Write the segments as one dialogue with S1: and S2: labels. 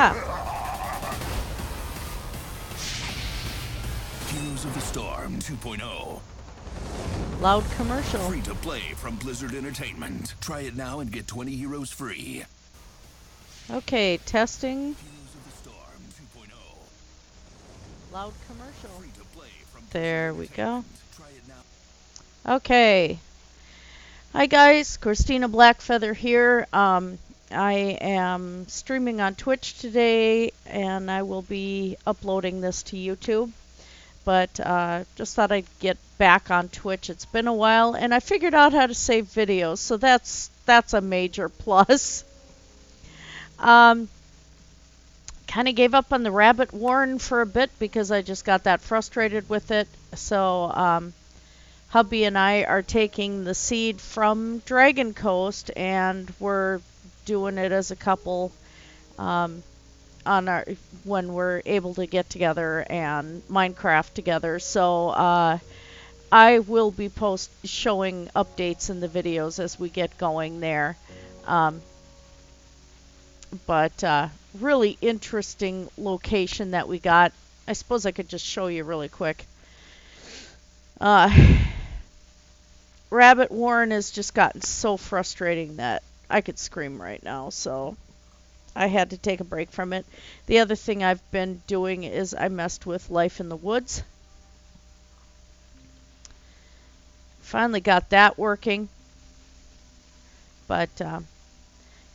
S1: Ah,
S2: Heroes of the Storm 2.0.
S1: loud commercial.
S2: Free to play from Blizzard Entertainment. Try it now and get 20 heroes free.
S1: Okay, testing.
S2: Heroes of the Storm 2.0.
S1: Loud commercial.
S2: Free to play from
S1: There
S2: Blizzard
S1: we go.
S2: Entertainment. Try it now.
S1: Okay. Hi guys, Christina Blackfeather here. I am streaming on Twitch today, and I will be uploading this to YouTube. But just thought I'd get back on Twitch. It's been a while, and I figured out how to save videos, so that's a major plus. Kind of gave up on the rabbit warren for a bit because I just got that frustrated with it. So hubby and I are taking the seed from Dragoncoast, and we're doing it as a couple on our when we're able to get together and Minecraft together. So I will be showing updates in the videos as we get going there. But really interesting location that we got. I suppose I could just show you really quick. Rabbit warren has just gotten so frustrating that I could scream right now, so I had to take a break from it. The other thing I've been doing is I messed with Life in the Woods. Finally got that working. But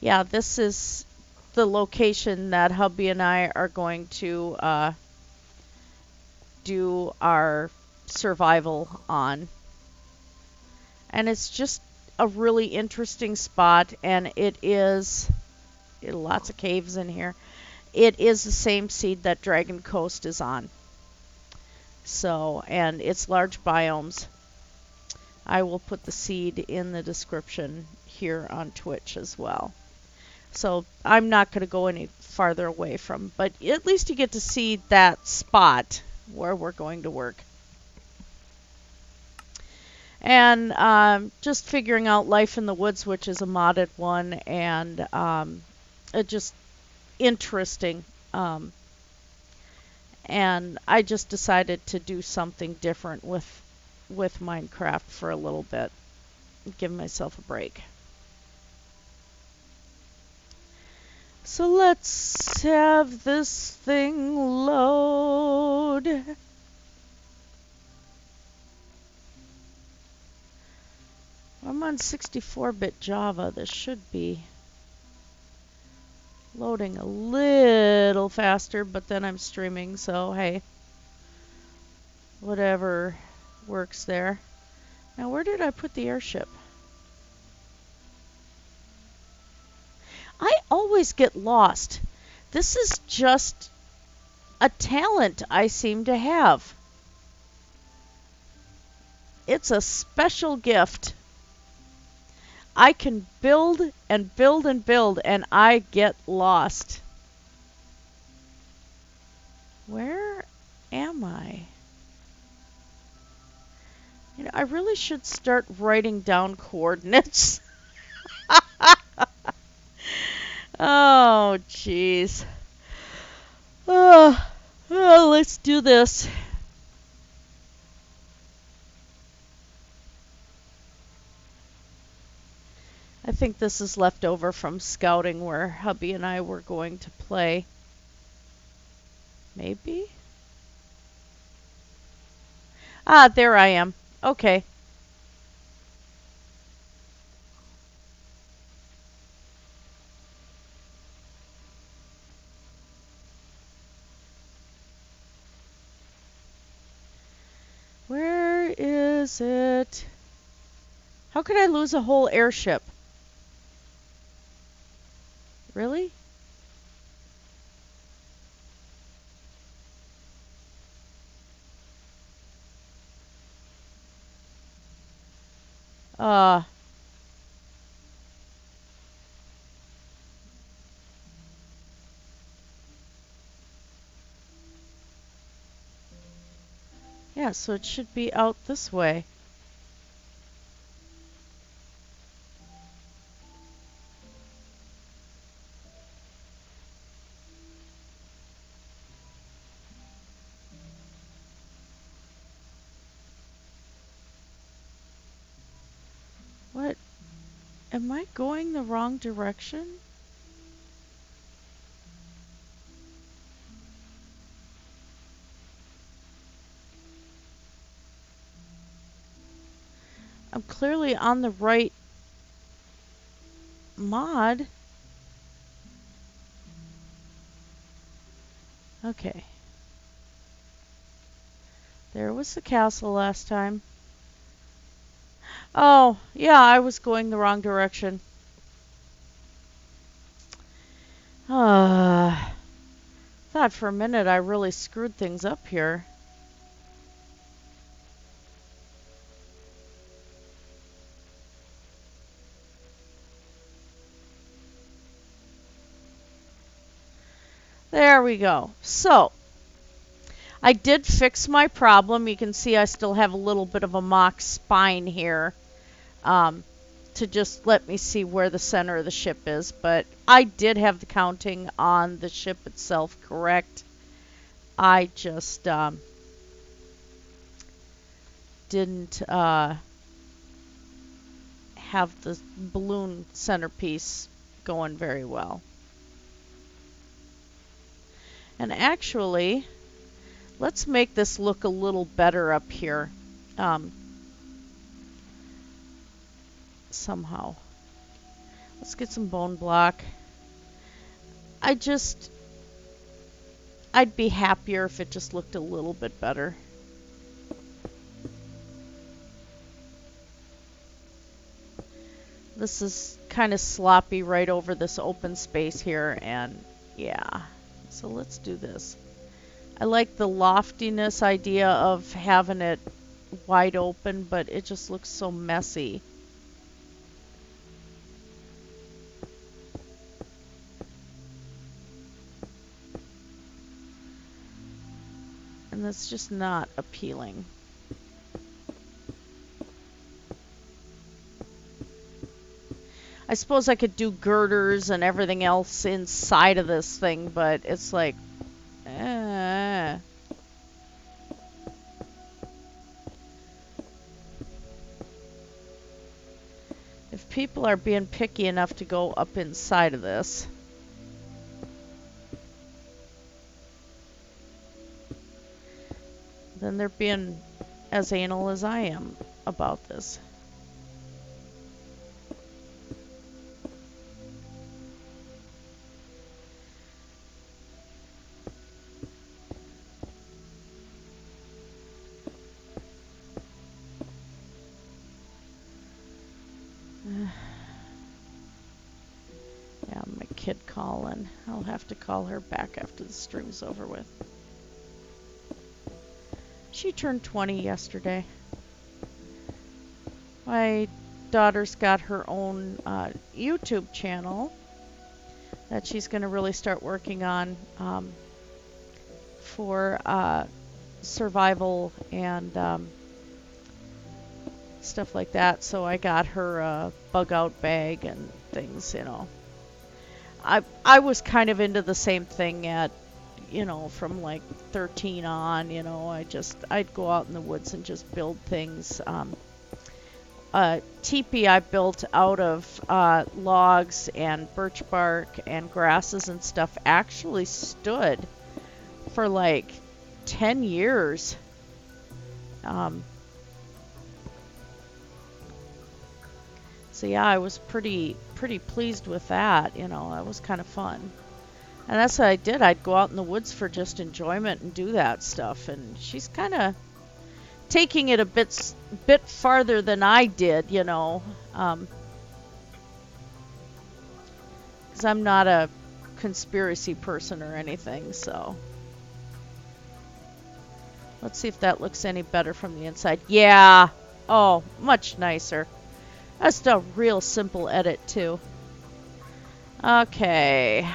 S1: yeah, this is the location that hubby and I are going to do our survival on. And it's just a really interesting spot, and it is lots of caves in here. It is the same seed that Dragoncoast is on. So, and it's large biomes. I will put the seed in the description here on Twitch as well. So I'm not going to go any farther away from, but at least you get to see that spot where we're going to work. And just figuring out Life in the Woods, which is a modded one, and just interesting. And I just decided to do something different with Minecraft for a little bit, give myself a break. So let's have this thing load. I'm on 64-bit Java. This should be loading a little faster, but then I'm streaming, so hey, whatever works there. Now, where did I put the airship? I always get lost. This is just a talent I seem to have. It's a special gift. I can build and build and build, and I get lost. Where am I? You know, I really should start writing down coordinates. Oh, jeez. Oh, let's do this. I think this is left over from scouting where hubby and I were going to play. Maybe? Ah, there I am. Okay. Where is it? How could I lose a whole airship? Really? Yeah, so it should be out this way. Am I going the wrong direction? I'm clearly on the right mod. Okay. There was the castle last time. Oh, yeah, I was going the wrong direction. Thought for a minute I really screwed things up here. There we go. So, I did fix my problem. You can see I still have a little bit of a mock spine here to just let me see where the center of the ship is. But I did have the counting on the ship itself correct. I just didn't have the balloon centerpiece going very well. And actually, let's make this look a little better up here. Somehow. Let's get some bone block. I'd be happier if it just looked a little bit better. This is kind of sloppy right over this open space here, and yeah. So let's do this. I like the loftiness idea of having it wide open, but it just looks so messy. And that's just not appealing. I suppose I could do girders and everything else inside of this thing, but it's like, if people are being picky enough to go up inside of this, then they're being as anal as I am about this. Yeah, my kid calling. I'll have to call her back after the stream's over with. She turned 20 yesterday. My daughter's got her own YouTube channel that she's going to really start working on for survival and stuff like that. So I got her a bug out bag and things, you know. I was kind of into the same thing at, you know, from like 13 on, you know. I'd go out in the woods and just build things. Teepee I built out of logs and birch bark and grasses and stuff actually stood for like 10 years. So yeah, I was pretty pleased with that, you know. That was kind of fun. And that's what I did. I'd go out in the woods for just enjoyment and do that stuff. And she's kind of taking it a bit farther than I did, you know. Because I'm not a conspiracy person or anything, so. Let's see if that looks any better from the inside. Yeah. Oh, much nicer. That's a real simple edit, too. Okay.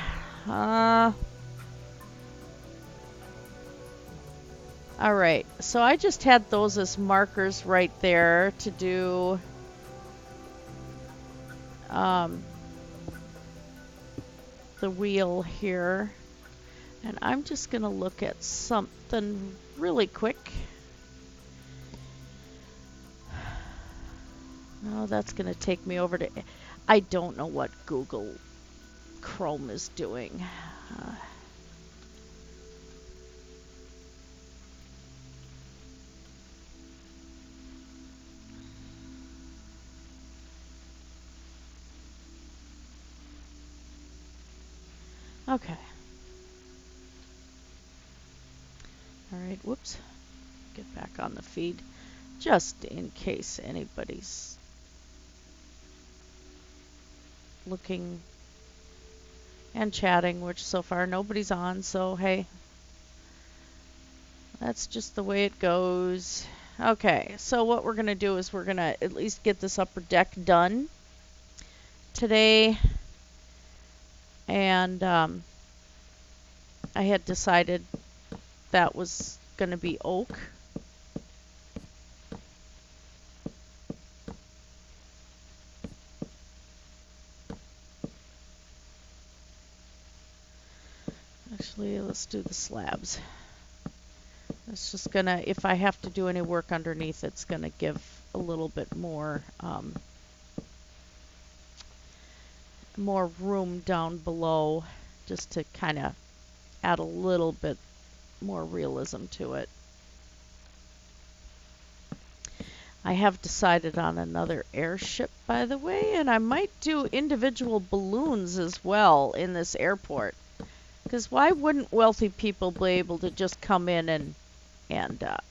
S1: Alright, so I just had those as markers right there to do the wheel here. And I'm just going to look at something really quick. Oh, that's going to take me over to... I don't know what Google Chrome is doing. Okay. Alright, whoops. Get back on the feed. Just in case anybody's looking and chatting, which so far nobody's on, so hey. That's just the way it goes. Okay, so what we're going to do is we're going to at least get this upper deck done today. And I had decided that was going to be oak. Actually, let's do the slabs. It's just gonna, if I have to do any work underneath, it's gonna give a little bit more more room down below, just to kind of add a little bit more realism to it. I have decided on another airship, by the way, and I might do individual balloons as well in this airport. Because why wouldn't wealthy people be able to just come in and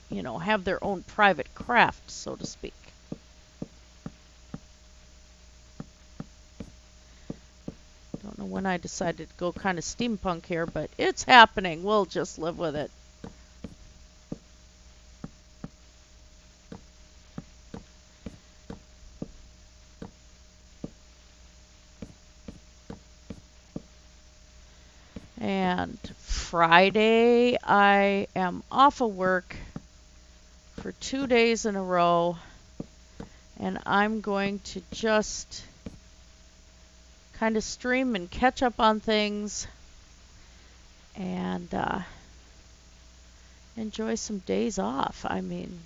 S1: you know, have their own private craft, so to speak? Don't know when I decided to go kind of steampunk here, but it's happening. We'll just live with it. And Friday, I am off of work for 2 days in a row, and I'm going to just kind of stream and catch up on things and enjoy some days off. I mean,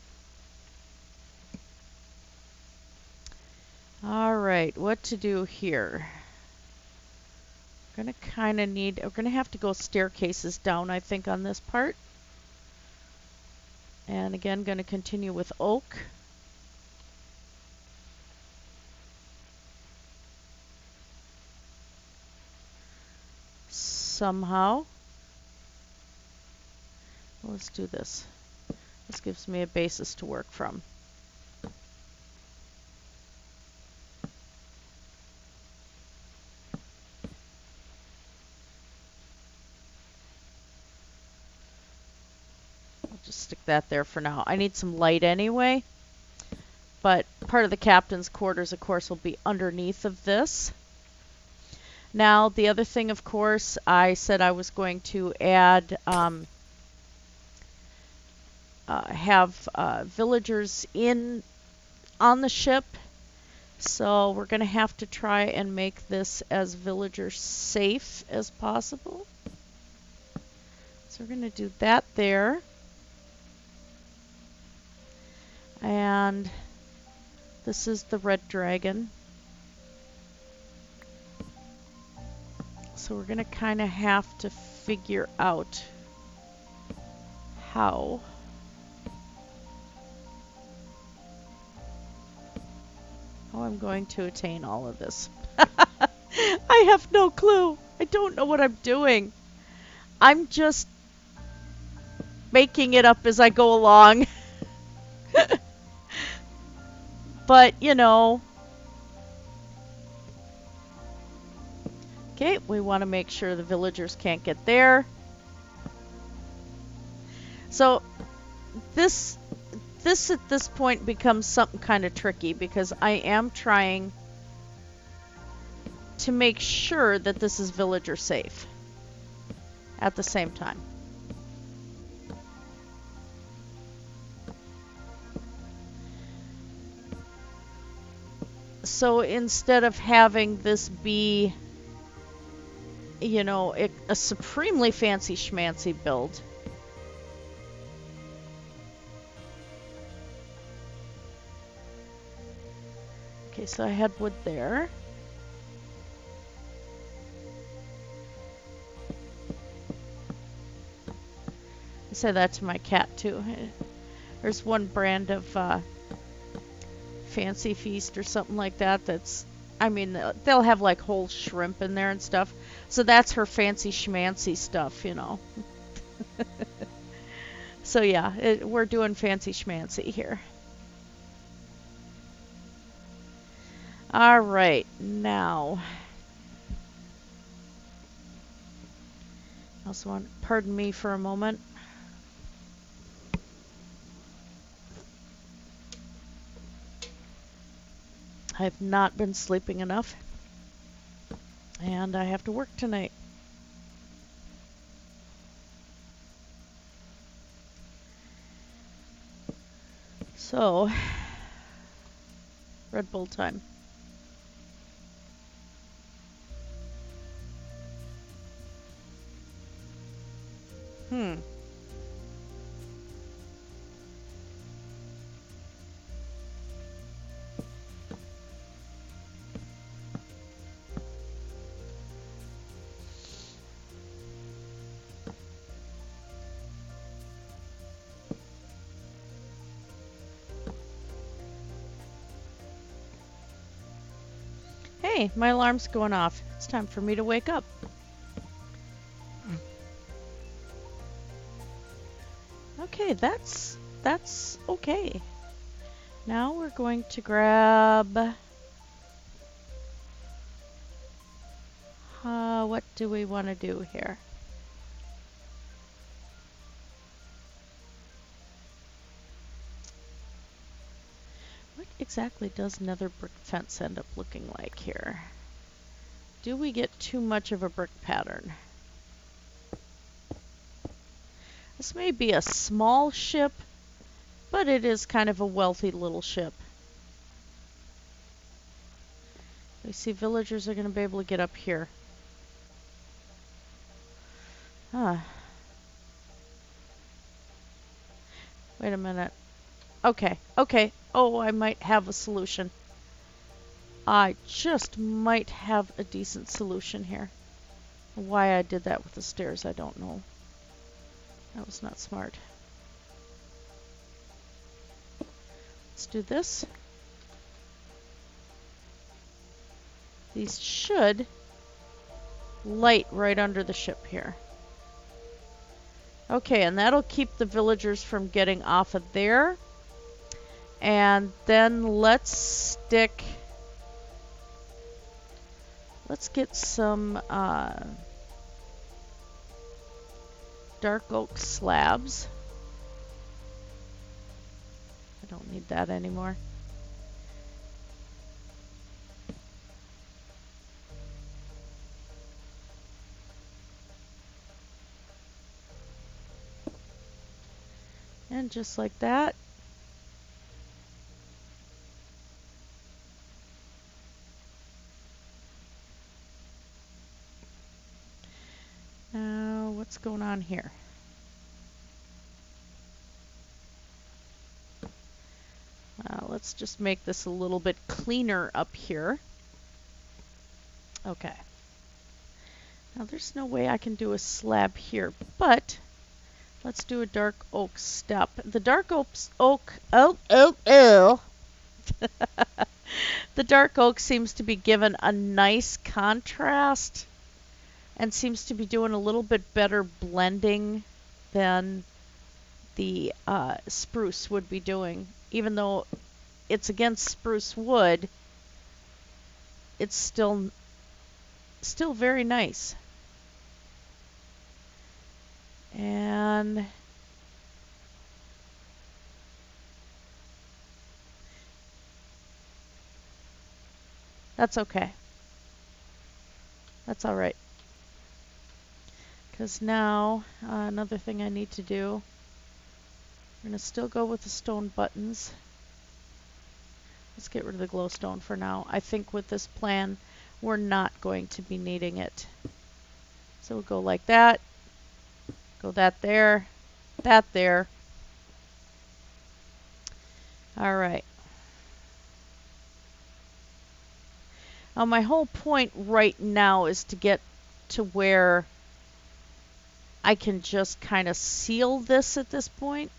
S1: all right, what to do here? We're gonna have to go staircases down, I think, on this part. And again, gonna continue with oak. Somehow. Let's do this. This gives me a basis to work from. I'll just stick that there for now. I need some light anyway, but part of the captain's quarters, of course, will be underneath of this. Now, the other thing, of course, I said I was going to add, have villagers on the ship. So we're going to have to try and make this as villager safe as possible. So we're going to do that there. And this is the red dragon. So we're going to kind of have to figure out how I'm going to attain all of this. I have no clue. I don't know what I'm doing. I'm just making it up as I go along. But, you know. Okay, we want to make sure the villagers can't get there. So, this at this point becomes something kind of tricky because I am trying to make sure that this is villager safe at the same time. So instead of having this be, you know, a supremely fancy schmancy build, okay, so I had wood there. say that to my cat too. There's one brand of Fancy Feast or something like that that's, I mean, they'll have like whole shrimp in there and stuff. So that's her fancy schmancy stuff, you know. So yeah, we're doing fancy schmancy here. All right, now. I also want, pardon me for a moment. I've not been sleeping enough, and I have to work tonight. So, Red Bull time. Hey, my alarm's going off. It's time for me to wake up. Okay, that's okay. Now we're going to grab... what do we want to do here? What exactly does nether brick fence end up looking like here? Do we get too much of a brick pattern? This may be a small ship, but it is kind of a wealthy little ship. We see villagers are going to be able to get up here. Huh. Wait a minute. Okay, okay. Oh, I might have a solution. I just might have a decent solution here. Why I did that with the stairs, I don't know. That was not smart. Let's do this. These should light right under the ship here. Okay, and that'll keep the villagers from getting off of there. And then let's get some dark oak slabs. I don't need that anymore. And just like that. Now, what's going on here? Let's just make this a little bit cleaner up here. Okay. Now, there's no way I can do a slab here, but let's do a dark oak step. The dark oak, the dark oak seems to be given a nice contrast and seems to be doing a little bit better blending than the spruce would be doing. Even though it's against spruce wood, it's still very nice. And that's okay. That's all right. Because now, another thing I need to do, I'm going to still go with the stone buttons. Let's get rid of the glowstone for now. I think with this plan, we're not going to be needing it. So we'll go like that. Go that there. That there. All right. Now my whole point right now is to get to where I can just kind of seal this at this point.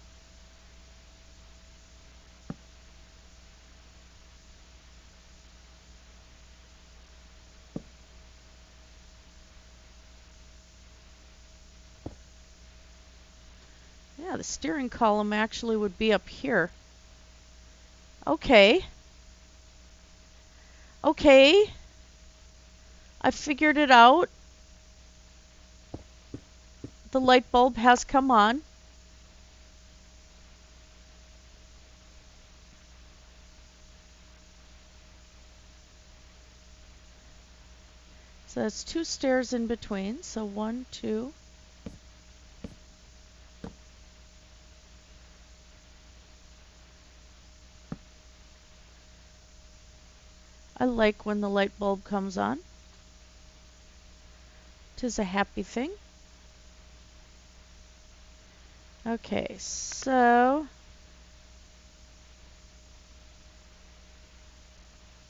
S1: Yeah, the steering column actually would be up here. Okay. Okay. I figured it out. The light bulb has come on. So that's 2 stairs in between. So 1, 2. I like when the light bulb comes on. 'Tis a happy thing. Okay, so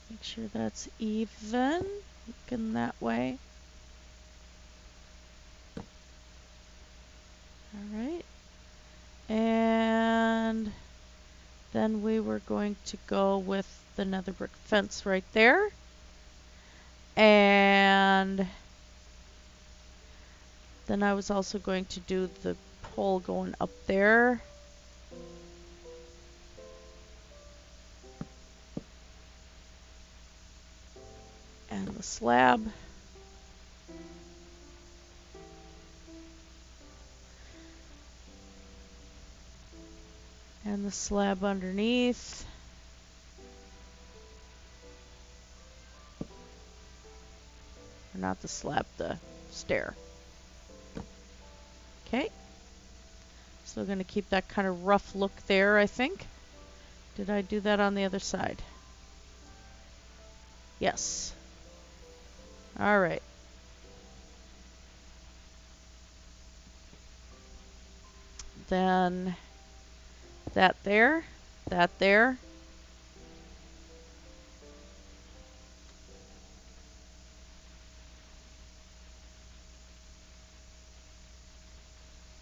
S1: make sure that's even. Looking that way. All right. And then we were going to go with the nether brick fence right there. And then I was also going to do the pole going up there. And the slab. And the slab underneath. Or not the slab, the stair. Okay. Still going to keep that kind of rough look there, I think. Did I do that on the other side? Yes. All right. Then that there, that there.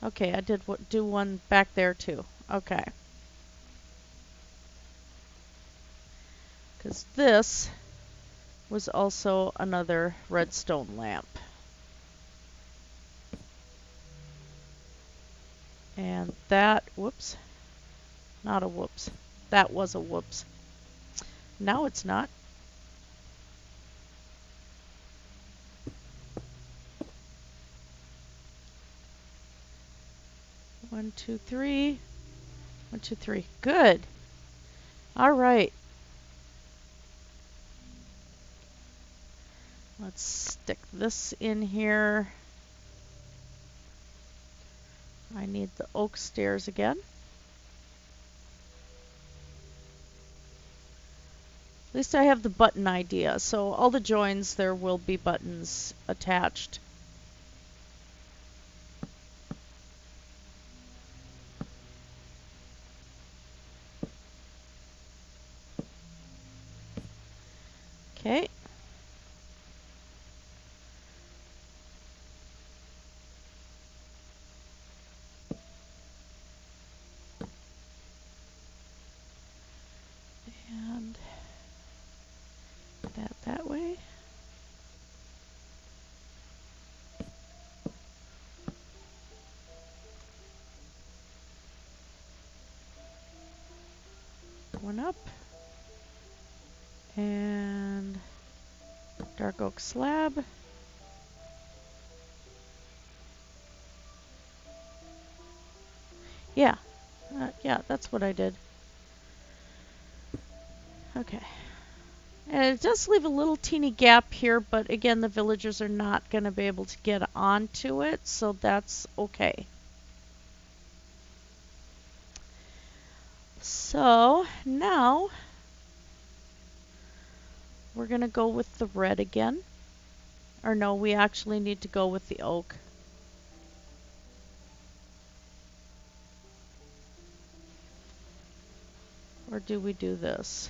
S1: Okay, I did do one back there too. Okay. Because this was also another redstone lamp. And that, whoops, not a whoops. That was a whoops. Now it's not. One, two, three. 1, 2, 3. Good. All right. Let's stick this in here. I need the oak stairs again. At least I have the button idea. So all the joins, there will be buttons attached. Okay. And that way. One up. And dark oak slab. Yeah. Yeah, that's what I did. Okay. And it does leave a little teeny gap here, but again, the villagers are not going to be able to get onto it, so that's okay. So now we're going to go with the red again. Or no, we actually need to go with the oak. Or do we do this?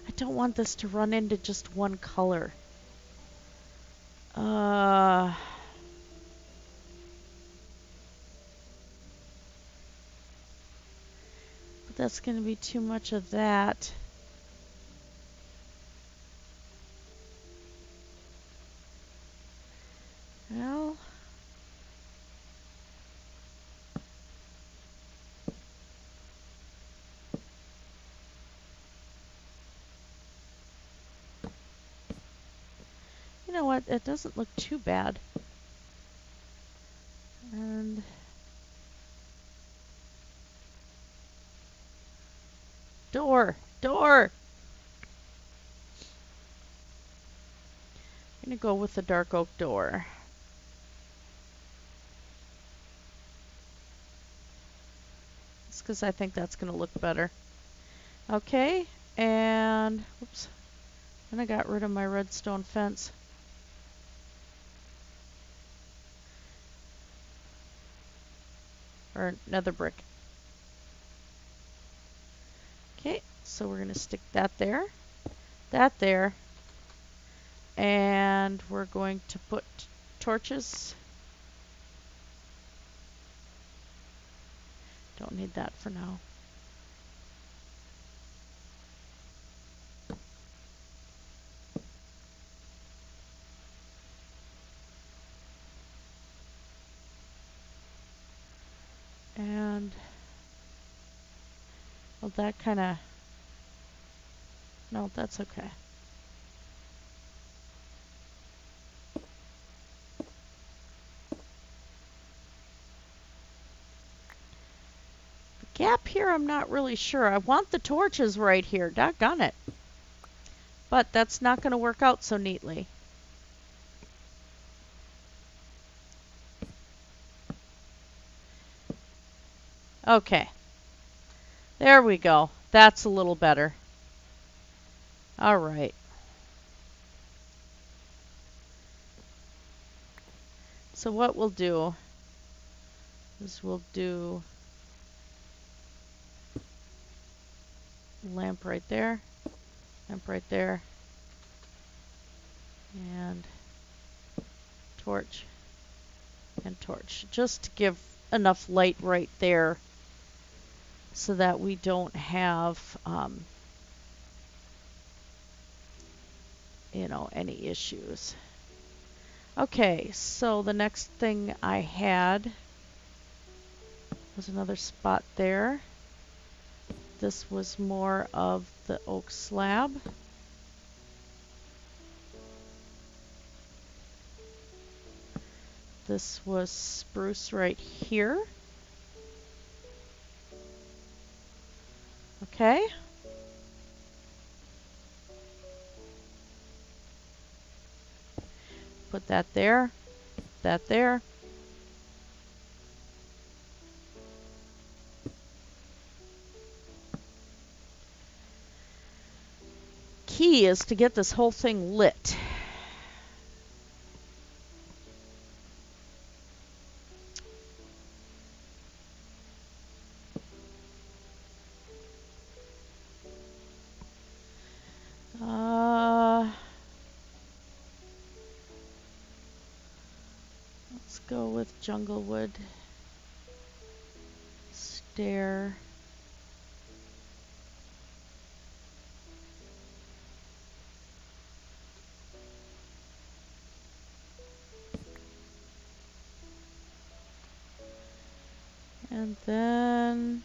S1: I don't want this to run into just one color. But that's going to be too much of that. Well, you know what? It doesn't look too bad. And door. I'm going to go with the dark oak door. It's because I think that's going to look better. Okay, and whoops. And I got rid of my redstone fence. Or nether brick. Okay, so we're going to stick that there, and we're going to put torches. Don't need that for now. And well, that kind of, no, that's okay. The gap here, I'm not really sure. I want the torches right here, doggone it. But that's not going to work out so neatly. Okay. There we go. That's a little better. All right. So what we'll do is we'll do lamp right there, and torch and torch, just to give enough light right there so that we don't have you know, any issues. Okay, so the next thing I had was another spot there. This was more of the oak slab. This was spruce right here. Okay. Put that there, that there. Key is to get this whole thing lit. Let's go with jungle wood. Stair. And then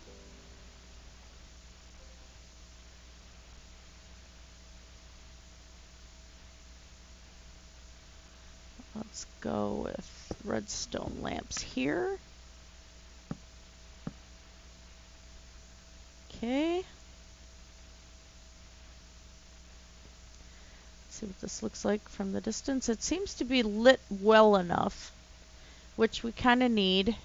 S1: let's go with redstone lamps here. Okay. Let's see what this looks like from the distance. It seems to be lit well enough, which we kind of need.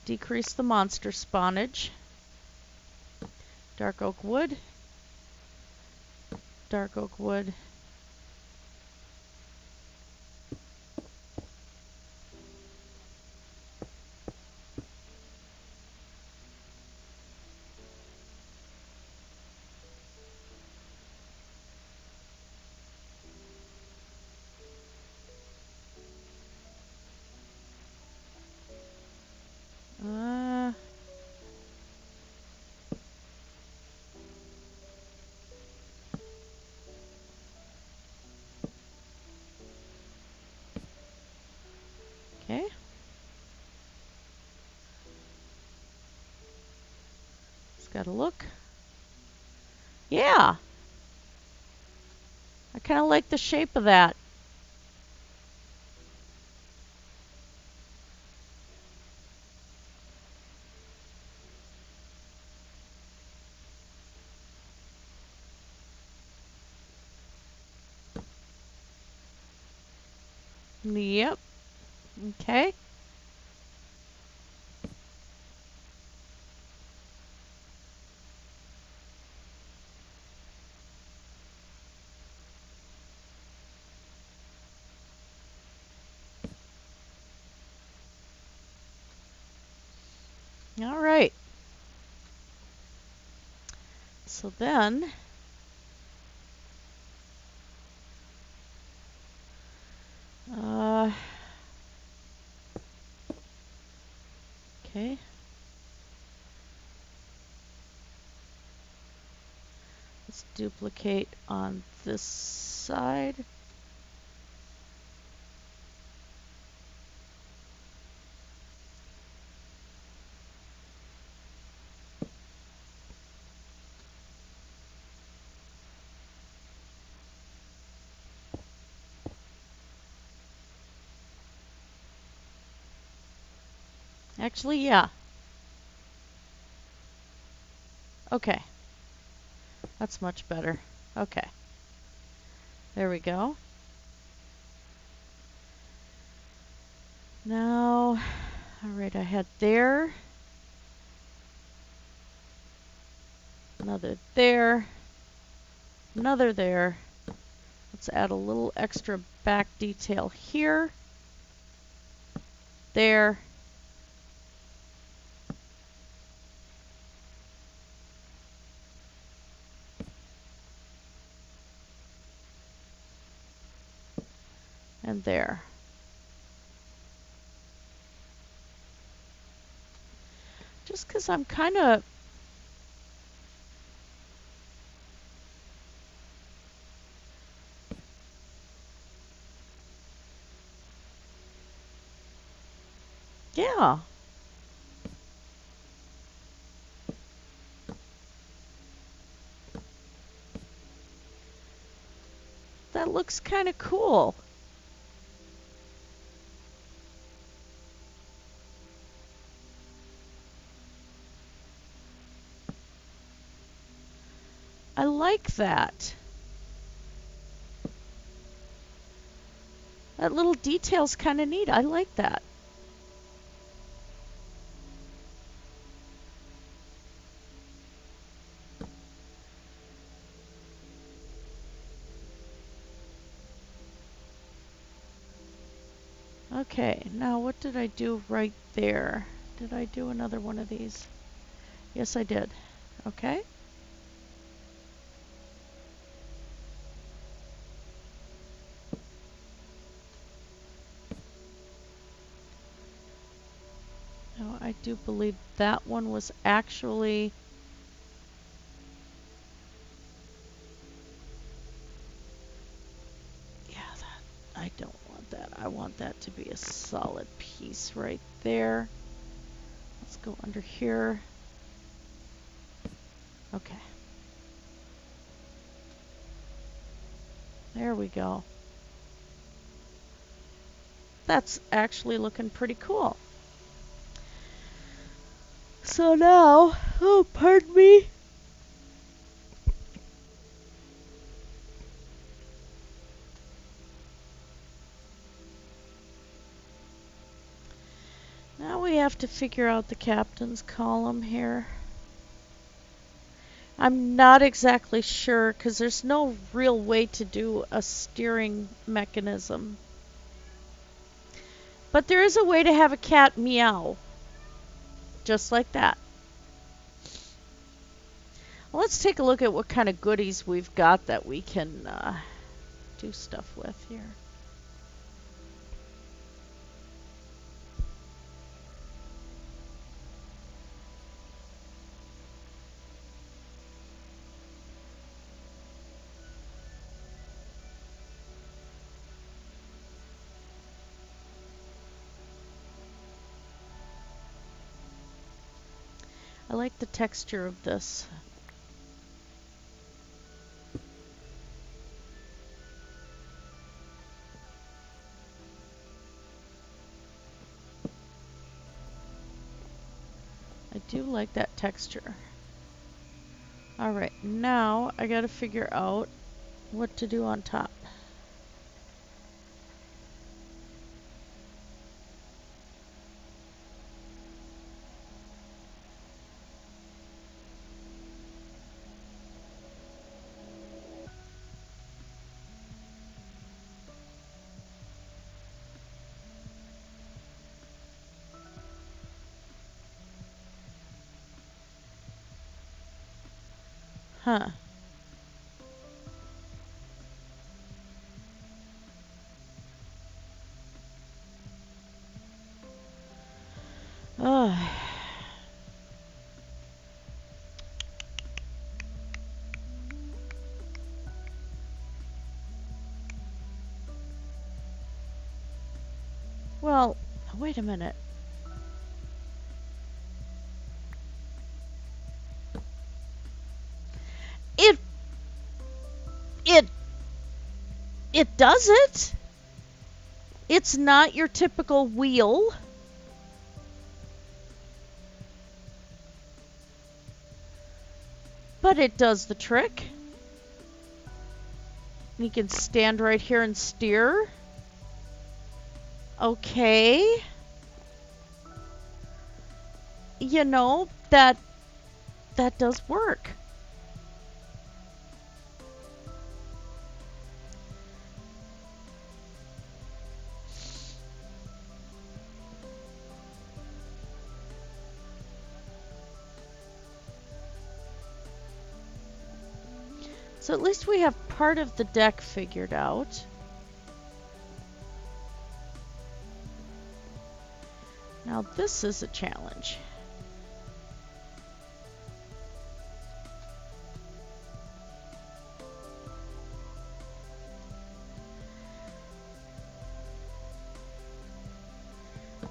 S1: Decrease the monster spawnage. Dark oak wood. Dark oak wood. Gotta look. Yeah. I kind of like the shape of that. Yep. Okay. All right. So then, okay. Let's duplicate on this side. Actually, yeah. Okay. That's much better. Okay. There we go. Now, all right, I had there. Another there. Another there. Let's add a little extra back detail here. There. And there. Just because I'm kind of... Yeah. That looks kind of cool. I like that. That little detail's kind of neat. I like that. Okay, now what did I do right there? Did I do another one of these? Yes, I did. Okay. Now, I do believe that one was actually... Yeah, that, I don't want that. I want that to be a solid piece right there. Let's go under here. Okay. There we go. That's actually looking pretty cool. So now, oh, pardon me. Now we have to figure out the captain's column here. I'm not exactly sure because there's no real way to do a steering mechanism. But there is a way to have a cat meow. Just like that. Well, let's take a look at what kind of goodies we've got that we can do stuff with here. I like the texture of this. I do like that texture. Alright, now I gotta figure out what to do on top. Huh. Ugh. Well, wait a minute. It does it. It's not your typical wheel. But it does the trick. You can stand right here and steer. Okay. You know, that does work. So at least we have part of the deck figured out. Now this is a challenge.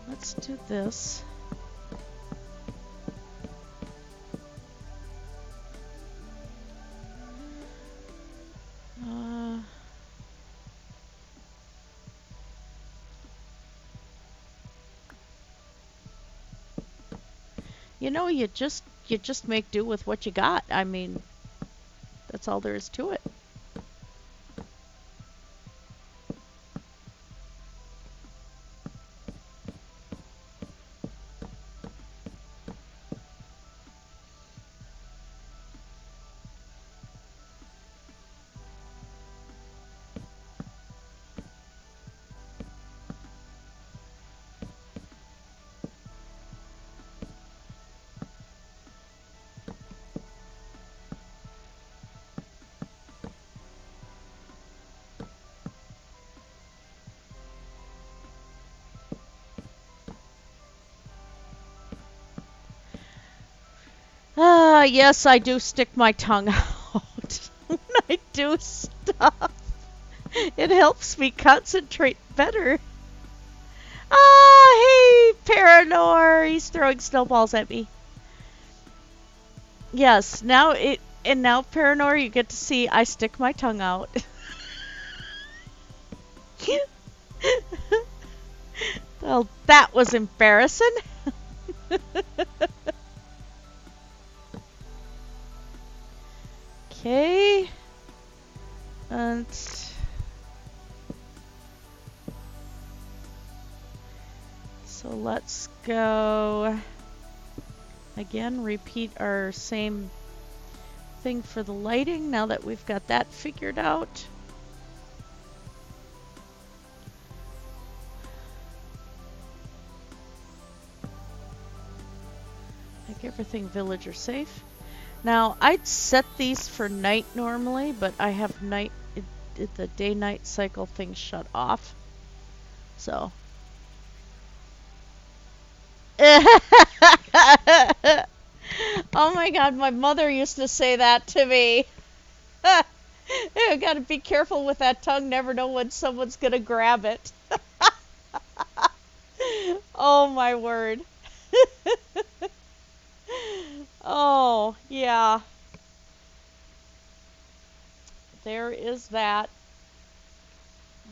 S1: Let's do this. You know, you just make do with what you got. I mean, that's all there is to it. Yes, I do stick my tongue out when I do stuff. It helps me concentrate better. Hey, Paranor! He's throwing snowballs at me. Yes, now Paranor, you get to see I stick my tongue out. Well, that was embarrassing. Okay. And so let's go again, repeat our same thing for the lighting now that we've got that figured out. Make everything villager safe. Now, I'd set these for night normally, but I have the day-night cycle thing shut off. So. Oh my god, my mother used to say that to me. You gotta be careful with that tongue, never know when someone's gonna grab it. Oh my word. Oh, yeah. There is that.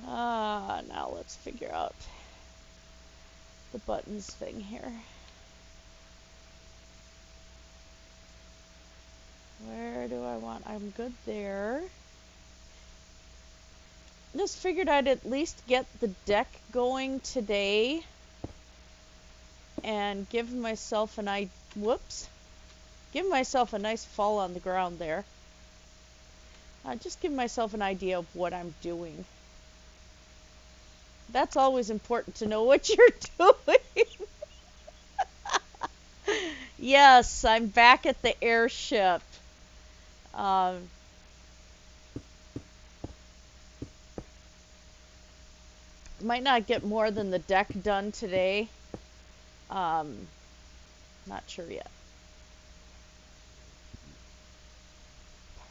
S1: Now let's figure out the buttons thing here. Where do I want? I'm good there. Just figured I'd at least get the deck going today and give myself an give myself a nice fall on the ground there. Just give myself an idea of what I'm doing. That's always important to know what you're doing. Yes, I'm back at the airship. Might not get more than the deck done today. Not sure yet.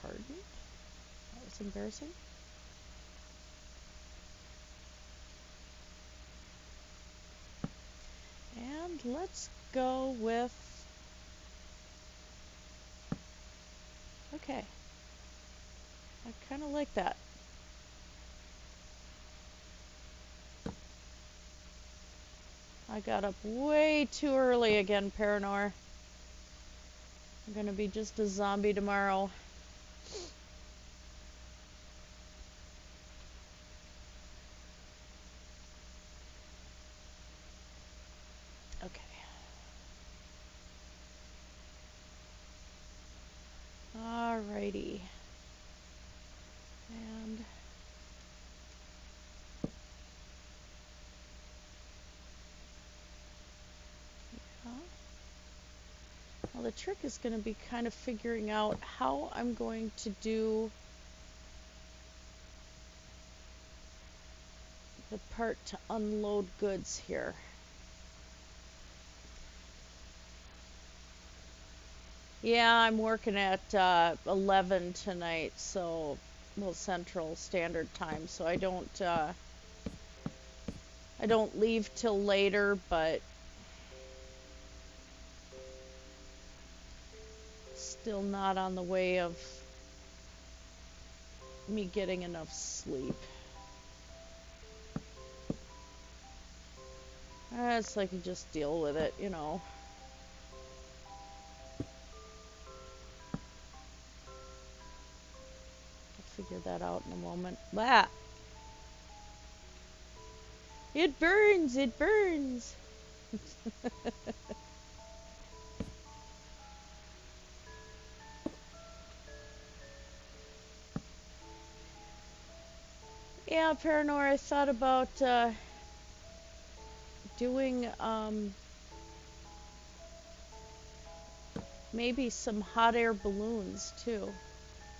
S1: Pardon? That was embarrassing. And let's go with... Okay. I kind of like that. I got up way too early again, Paranor. I'm gonna be just a zombie tomorrow. Okay. Alrighty. And... yeah. Well, the trick is going to be kind of figuring out how I'm going to do the part to unload goods here. Yeah, I'm working at 11 tonight, so, well, Central Standard Time, so I don't leave till later, but still not on the way of me getting enough sleep. It's like you just deal with it, you know. I'll figure that out in a moment. Ah! It burns! It burns! Yeah, Paranor, I thought about doing maybe some hot air balloons too.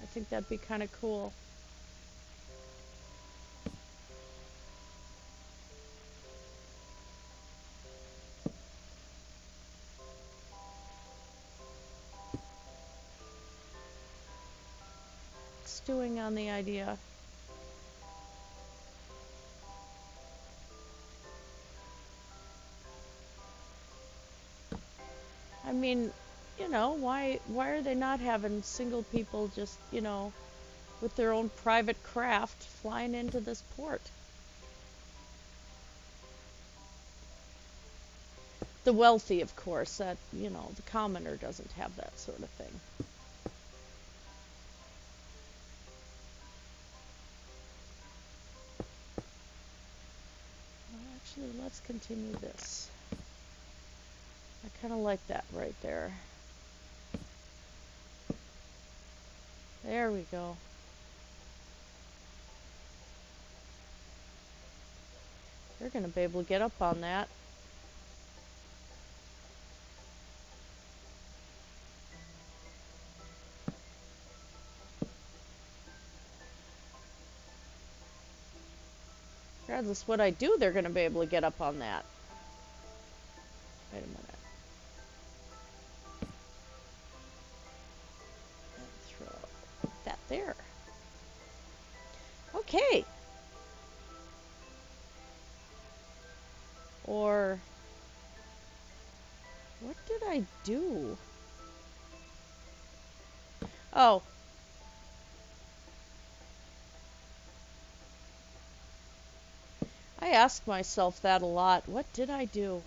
S1: I think that'd be kind of cool. Stewing on the idea. I mean, you know, why are they not having single people just, you know, with their own private craft flying into this port? The wealthy, of course, that, you know, the commoner doesn't have that sort of thing. Well, actually, let's continue this. I kind of like that right there. There we go. They're going to be able to get up on that. Regardless of what I do, they're going to be able to get up on that. Wait a minute. And throw that there. Okay. Or... what did I do? Oh. I ask myself that a lot. What did I do?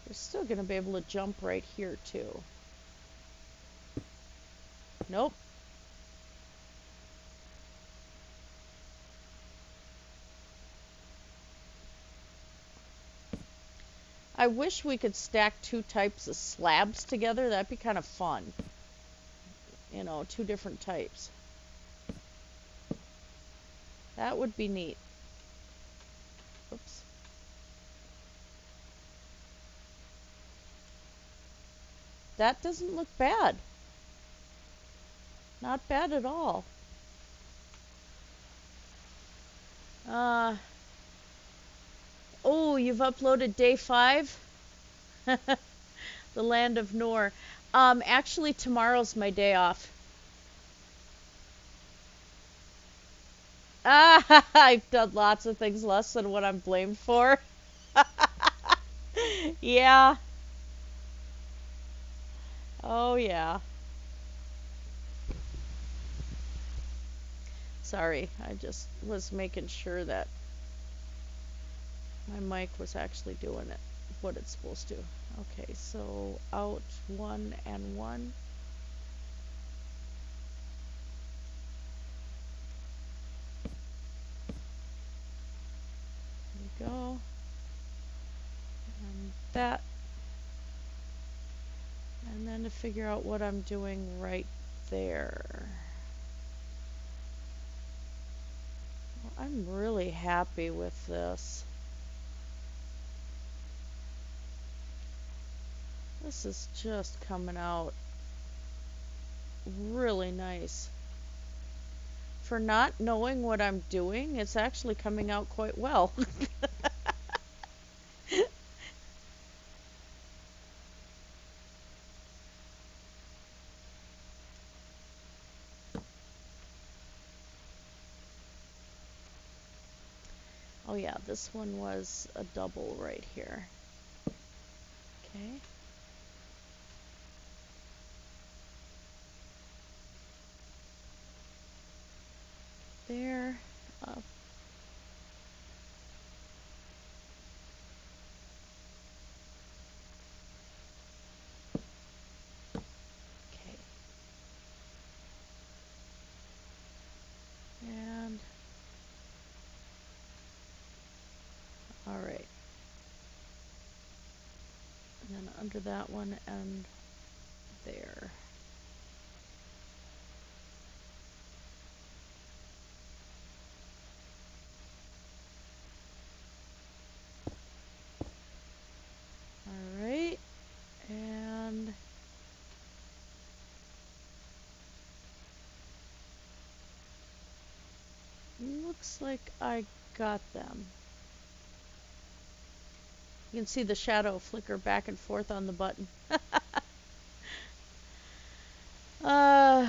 S1: We're still going to be able to jump right here, too. Nope. I wish we could stack two types of slabs together. That'd be kind of fun. You know, two different types. That would be neat. Oops. That doesn't look bad. Not bad at all. Oh, you've uploaded day 5? The Land of Nor. Actually, tomorrow's my day off. I've done lots of things less than what I'm blamed for. Yeah. Oh, yeah. Sorry, I just was making sure that my mic was actually doing it, what it's supposed to. Okay, so out 1 and 1. There we go. And that. And then to figure out what I'm doing right there. Well, I'm really happy with this. This is just coming out really nice. For not knowing what I'm doing, it's actually coming out quite well. Oh yeah, this one was a double right here. Okay. There. Up. Okay. And all right. And then under that one and there. All right. And looks like I got them. You can see the shadow flicker back and forth on the button. uh,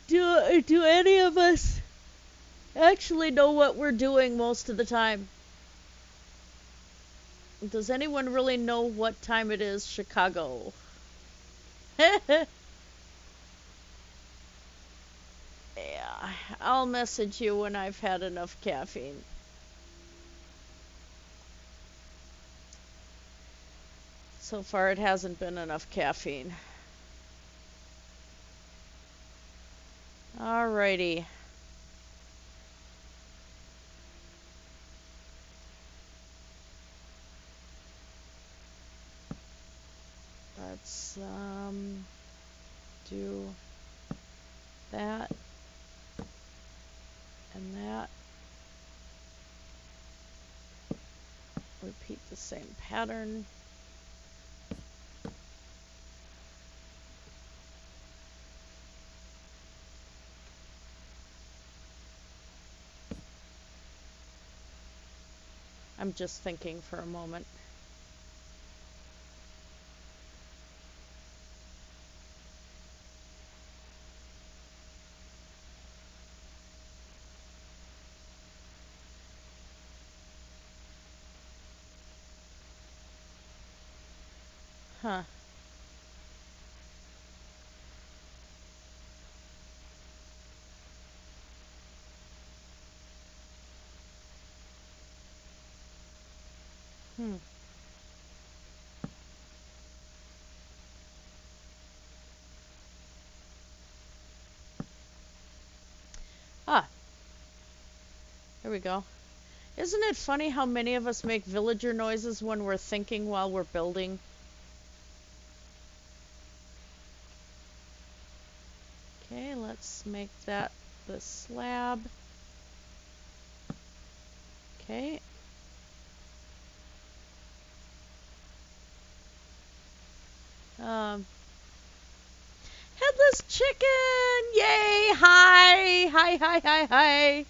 S1: do any of us actually know what we're doing most of the time? Does anyone really know what time it is, Chicago? Yeah, I'll message you when I've had enough caffeine. So far, it hasn't been enough caffeine. Alrighty. Let's do that and that. Repeat the same pattern. I'm just thinking for a moment. Huh. Hmm. Ah, there we go. Isn't it funny how many of us make villager noises when we're thinking while we're building? Okay, let's make that the slab. Okay. Um, Headless chicken! Yay! Hi! Hi, hi, hi, hi!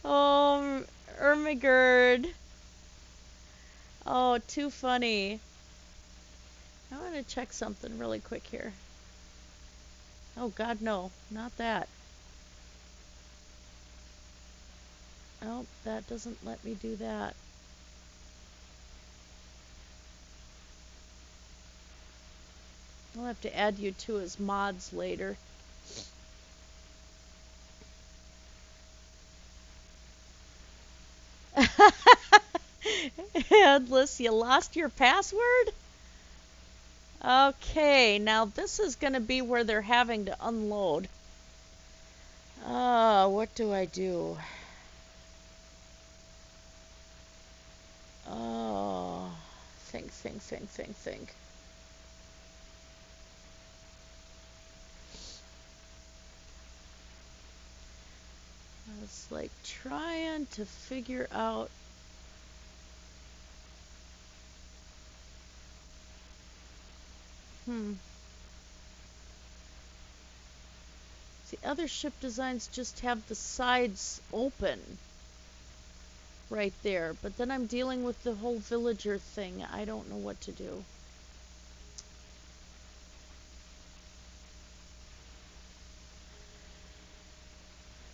S1: Oh, Ermigerd. Oh, too funny. I want to check something really quick here. Oh, God, no. Not that. Oh, that doesn't let me do that. I'll have to add you two as mods later. Headless, you lost your password? Okay, now this is going to be where they're having to unload. What do I do? Oh, think. I was like trying to figure out. The other ship designs just have the sides open right there, but then I'm dealing with the whole villager thing. I don't know what to do.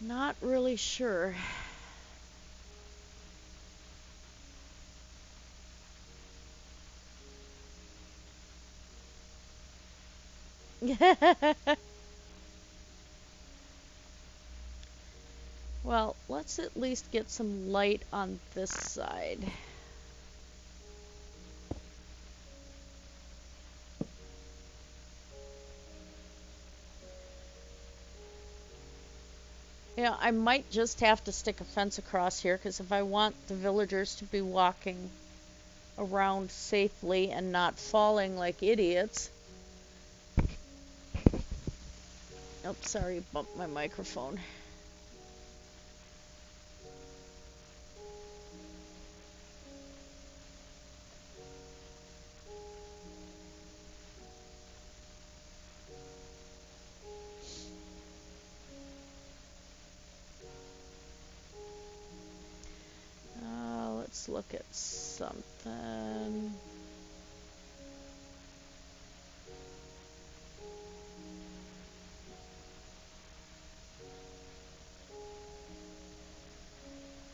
S1: Not really sure. Well, let's at least get some light on this side. Yeah, I might just have to stick a fence across here, because if I want the villagers to be walking around safely and not falling like idiots. Oh, sorry, bumped my microphone. Let's look at something.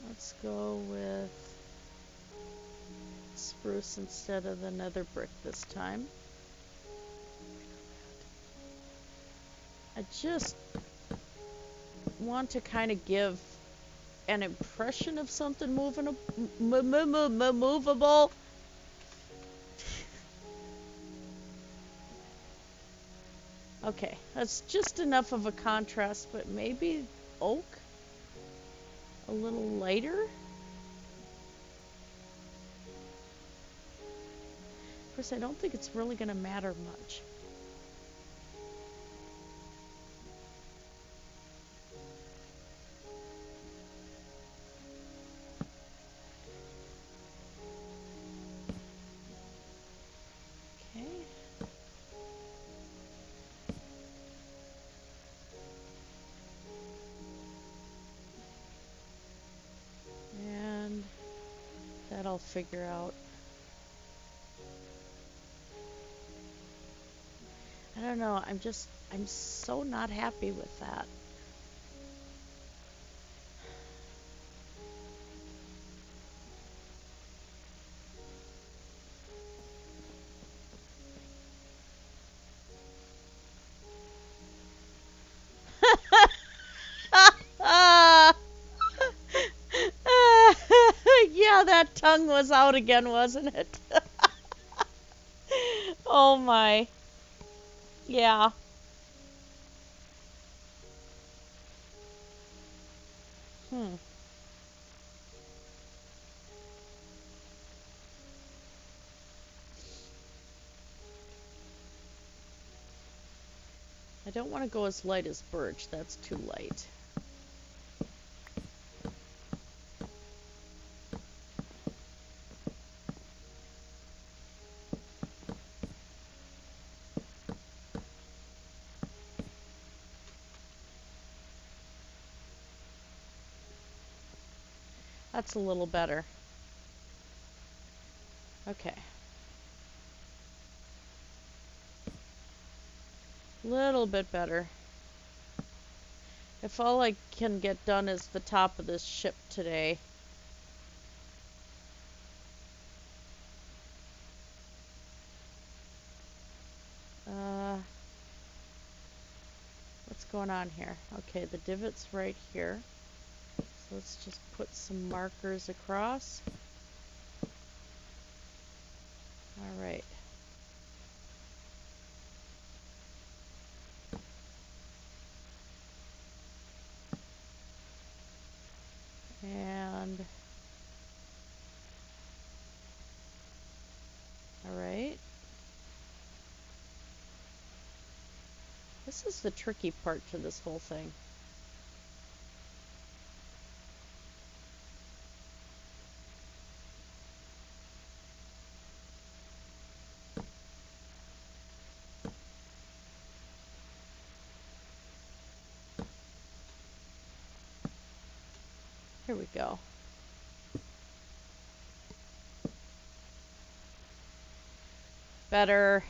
S1: Let's go with spruce instead of the nether brick this time. I just want to kind of give an impression of something movable. Okay, that's just enough of a contrast, but maybe oak a little lighter. Of course, I don't think it's really going to matter much. Okay. And that I'll figure out. I don't know, I'm so not happy with that. Tongue was out again, wasn't it? Oh my. Yeah. Hmm. I don't want to go as light as birch. That's too light. That's a little better. Okay. Little bit better. If all I can get done is the top of this ship today. What's going on here? Okay, the divot's right here. So let's just put some markers across. Alright. And... Alright. This is the tricky part to this whole thing. Here we go. Better.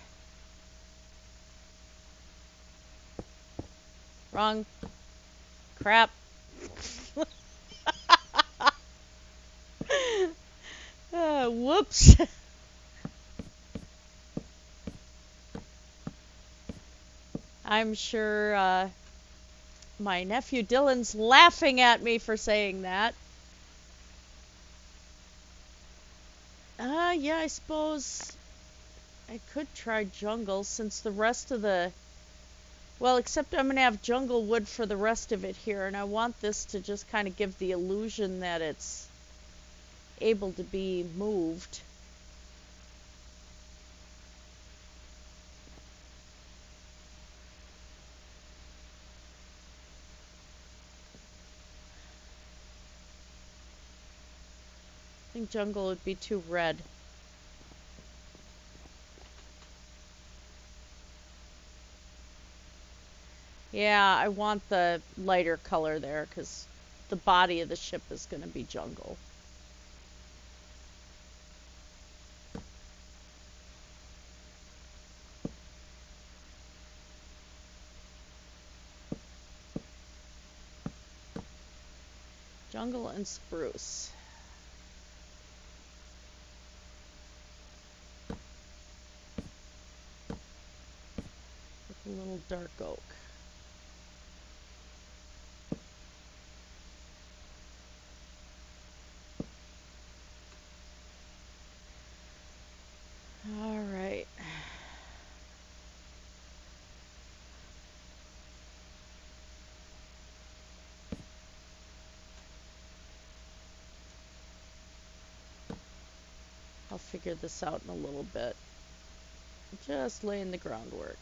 S1: Wrong. Crap. Whoops. I'm sure my nephew Dylan's laughing at me for saying that. Yeah, I suppose I could try jungle since the rest of the... Well, except I'm going to have jungle wood for the rest of it here, and I want this to just kind of give the illusion that it's able to be moved. I think jungle would be too red. Yeah, I want the lighter color there because the body of the ship is going to be jungle. Jungle and spruce. With a little dark oak. All right. I'll figure this out in a little bit. Just laying the groundwork.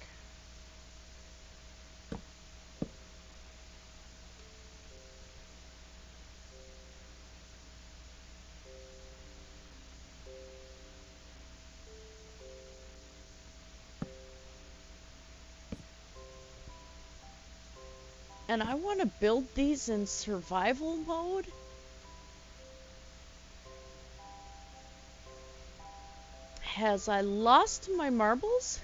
S1: And I want to build these in survival mode. Has I lost my marbles?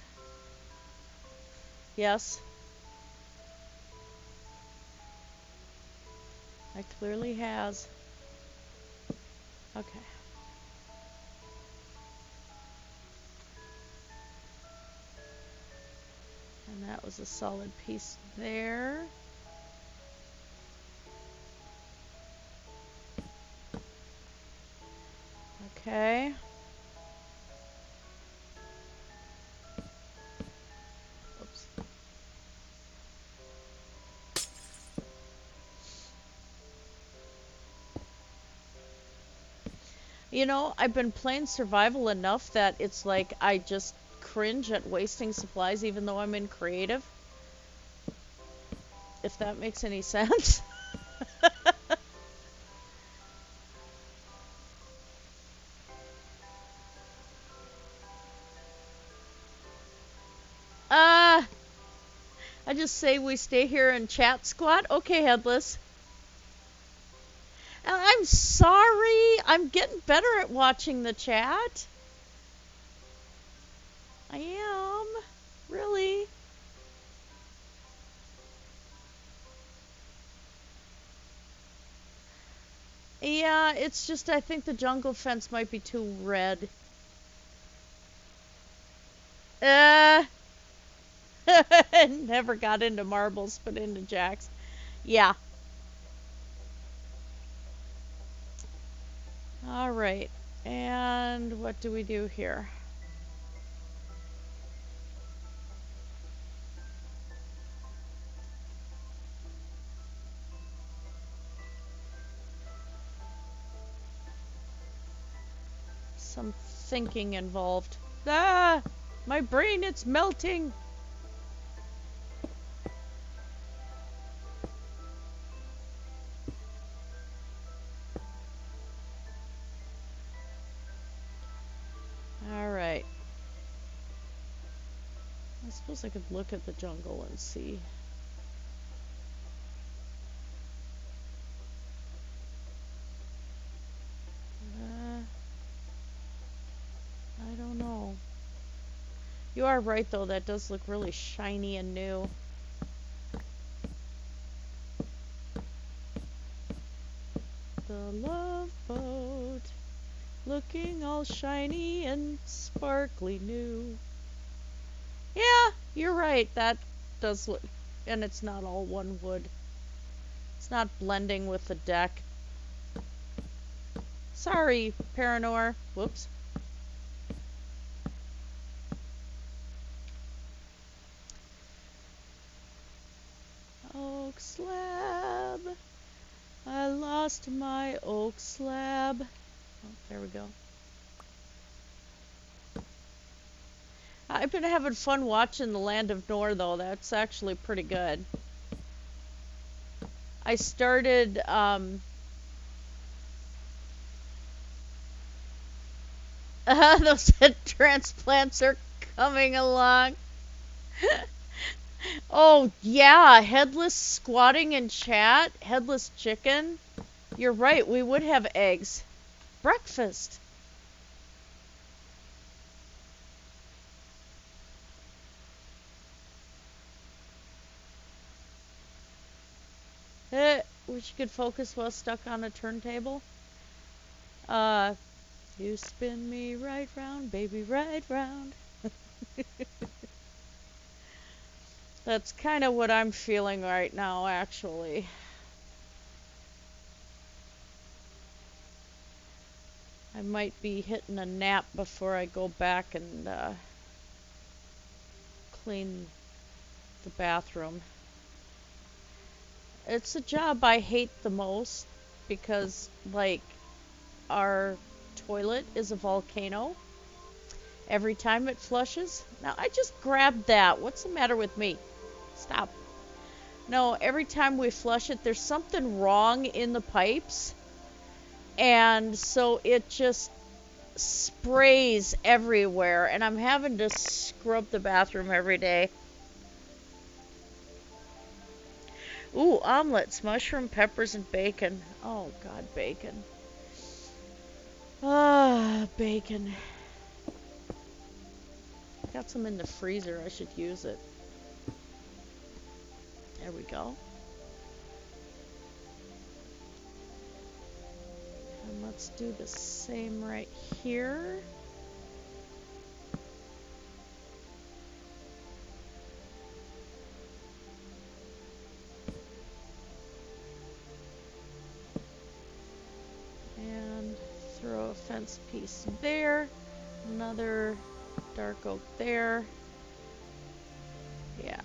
S1: Yes. I clearly has. Okay. And that was a solid piece there. Okay. Oops. You know, I've been playing survival enough that it's like I just cringe at wasting supplies even though I'm in creative. If that makes any sense. I just say we stay here and chat squat. Okay, Headless. I'm sorry. I'm getting better at watching the chat. I am. Really. Yeah, it's just I think the jungle fence might be too red. Never got into marbles, but into jacks. Yeah. Alright. And what do we do here? Some thinking involved. Ah! My brain, it's melting! Alright. I suppose I could look at the jungle and see. I don't know. You are right, though. That does look really shiny and new. The love boat, looking all shiny and sparkly new. Yeah, you're right. That does look... And it's not all one wood. It's not blending with the deck. Sorry, Paranor. Whoops. Oak slab. I lost my oak slab. Oh, there we go. I've been having fun watching The Land of Nor, though. That's actually pretty good. I started, those head transplants are coming along. Oh, yeah, Headless squatting in chat. Headless chicken. You're right, we would have eggs. Breakfast. Wish you could focus while stuck on a turntable. You spin me right round, baby, right round. That's kind of what I'm feeling right now, actually. I might be hitting a nap before I go back and clean the bathroom. It's a job I hate the most because, like, our toilet is a volcano every time it flushes. Now, I just grabbed that. What's the matter with me? Stop. No, every time we flush it, there's something wrong in the pipes. And so it just sprays everywhere. And I'm having to scrub the bathroom every day. Ooh, omelets, mushroom, peppers, and bacon. Oh, God, bacon. Ah, bacon. Got some in the freezer. I should use it. There we go. And let's do the same right here. And throw a fence piece there. Another dark oak there. Yeah.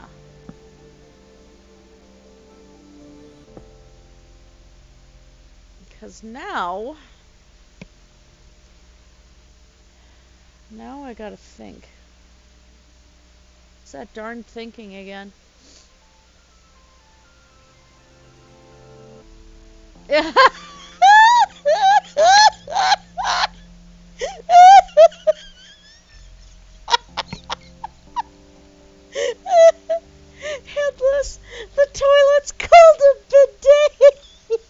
S1: Because now I gotta think. It's that darn thinking again. Headless, the toilet's called a bidet.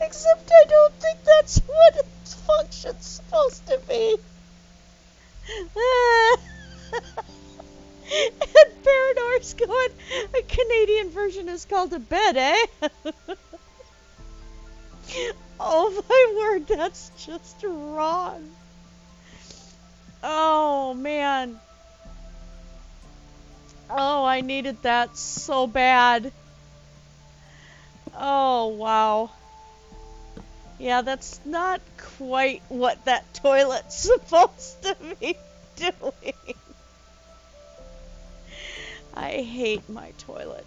S1: Except I don't think that's what its function's supposed to be. And Paranor's going, a Canadian version is called a bed, eh? Oh my word, that's just wrong. Oh man. Oh, I needed that so bad. Oh wow. Yeah, that's not quite what that toilet's supposed to be doing. I hate my toilet.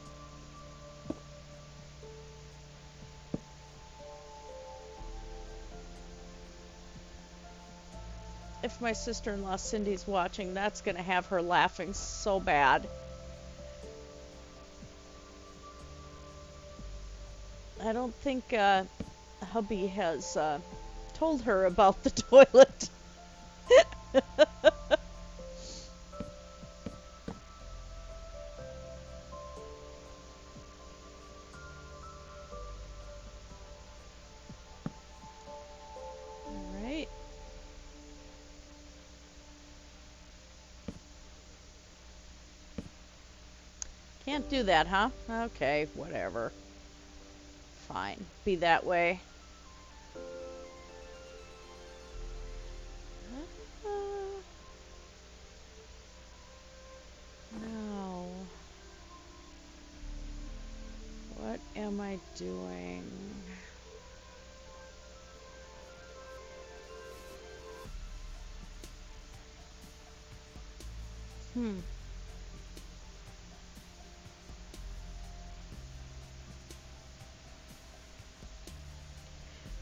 S1: If my sister-in-law Cindy's watching, that's gonna have her laughing so bad. I don't think hubby has told her about the toilet. Alright. Can't do that, huh? Okay, whatever. Fine. Be that way. No. What am I doing?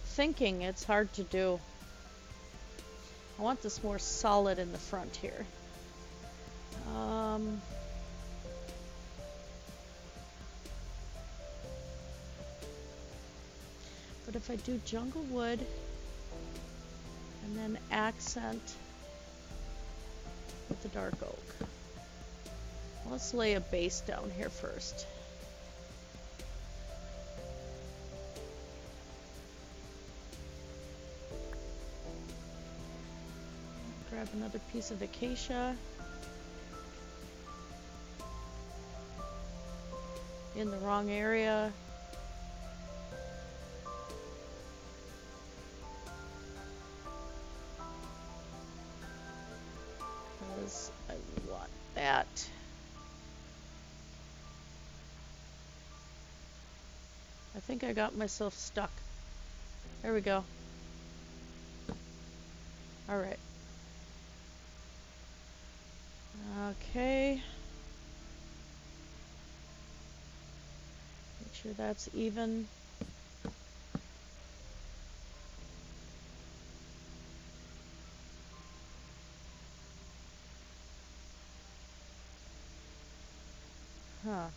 S1: Thinking, it's hard to do. I want this more solid in the front here. But if I do jungle wood and then accent with the dark oak. Let's lay a base down here first. Grab another piece of acacia. In the wrong area. Because I want that. I think I got myself stuck. There we go. Alright. Okay. Make sure that's even. Huh.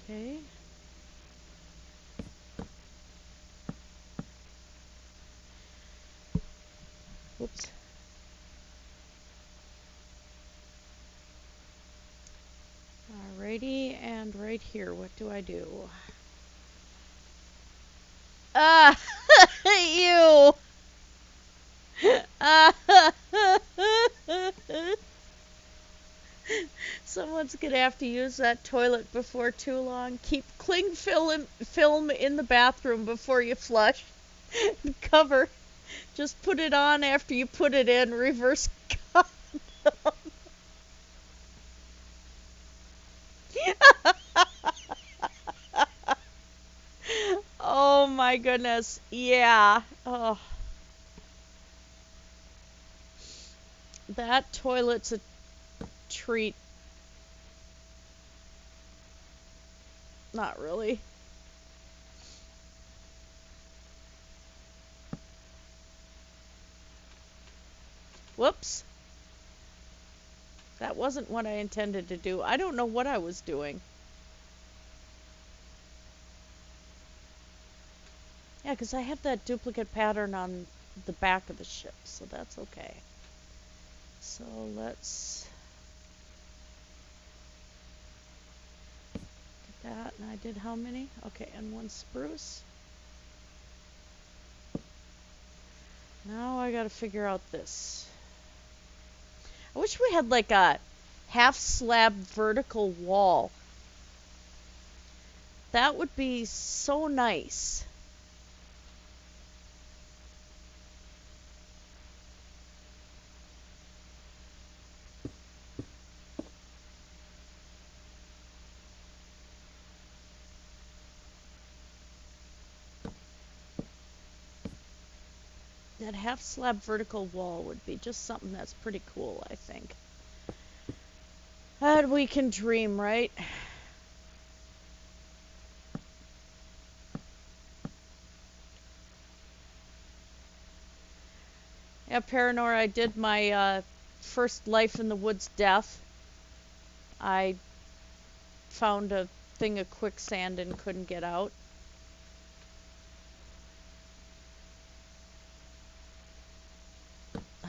S1: Okay. Whoops. Alrighty, and right here, what do I do? Ah, you! Someone's gonna have to use that toilet before too long. Keep cling film in the bathroom before you flush. Cover. Just put it on after you put it in. Reverse condom. my goodness. Yeah. Oh. That toilet's a treat. Not really. Whoops. That wasn't what I intended to do. I don't know what I was doing. Yeah, because I have that duplicate pattern on the back of the ship, so that's okay. So let's get that, and I did how many? Okay, and one spruce. Now I gotta figure out this. I wish we had like a half slab vertical wall. That would be so nice. That half slab vertical wall would be just something that's pretty cool, I think. And we can dream, right? Yeah, Paranor, I did my first Life in the Woods death. I found a thing of quicksand and couldn't get out.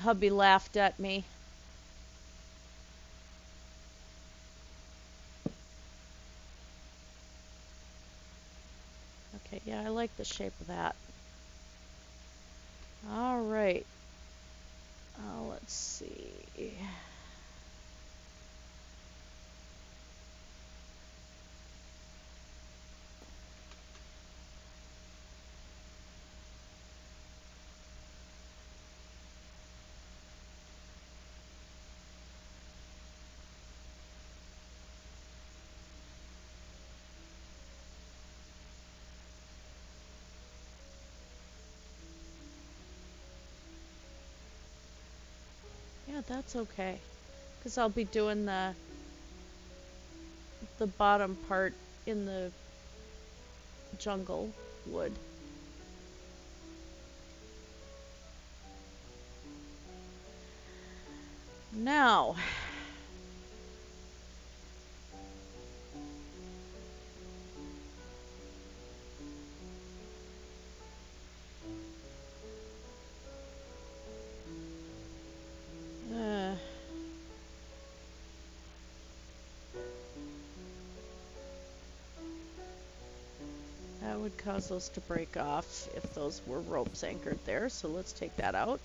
S1: Hubby laughed at me. Okay, yeah, I like the shape of that. All right. Let's see. Yeah, that's okay. Because I'll be doing the bottom part in the jungle wood. Now, that would cause those to break off if those were ropes anchored there, so let's take that out.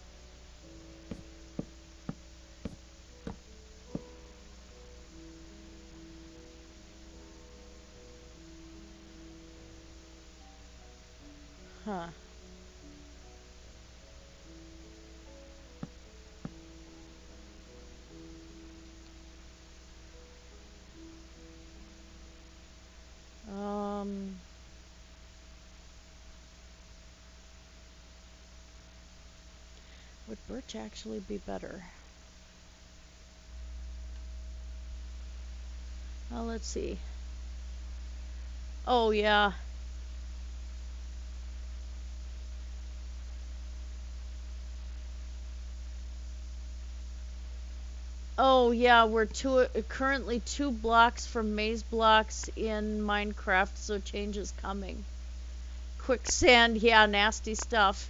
S1: Huh. Would birch actually be better? Oh, let's see. Oh, yeah. Oh, yeah, we're currently 2 blocks from maze blocks in Minecraft, so change is coming. Quicksand, yeah, nasty stuff.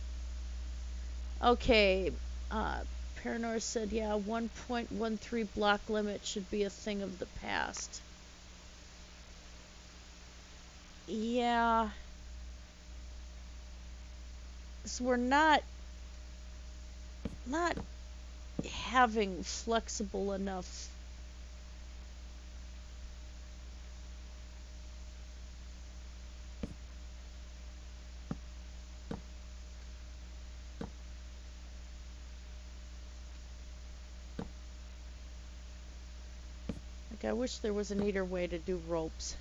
S1: Okay, Paranor said, yeah, 1.13 block limit should be a thing of the past. Yeah. So we're not having flexible enough. Like, I wish there was a neater way to do ropes.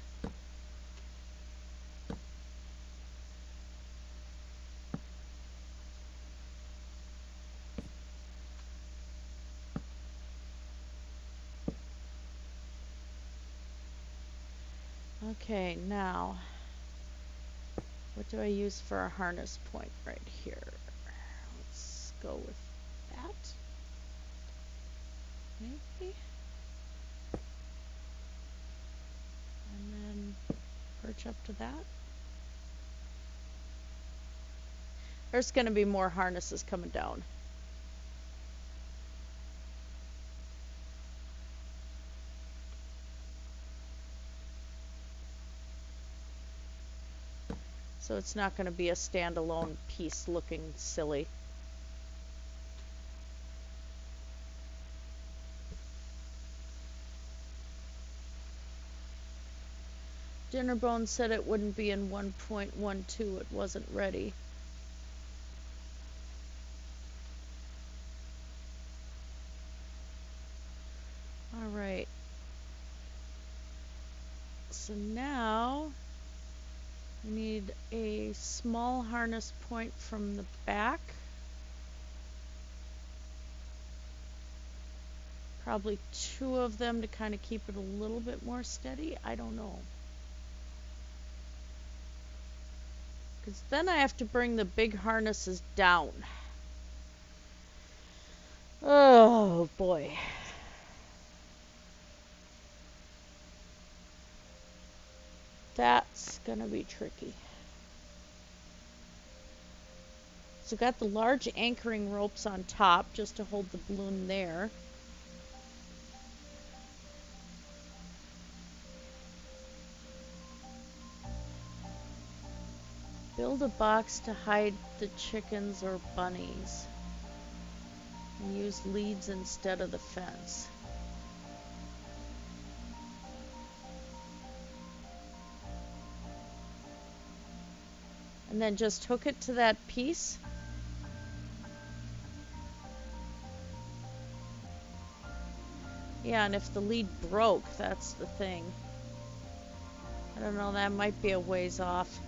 S1: Okay, now, what do I use for a harness point right here? Let's go with that. Maybe. And then perch up to that. There's going to be more harnesses coming down. So it's not going to be a standalone piece looking silly. Dinnerbone said it wouldn't be in 1.12. It wasn't ready. Alright. So now we need a small harness point from the back. Probably 2 of them to kind of keep it a little bit more steady. I don't know. Because then I have to bring the big harnesses down. Oh boy. That's gonna be tricky. So got the large anchoring ropes on top just to hold the balloon there. Build a box to hide the chickens or bunnies. And use leads instead of the fence. And then just hook it to that piece. Yeah, and if the lead broke, that's the thing. I don't know, that might be a ways off.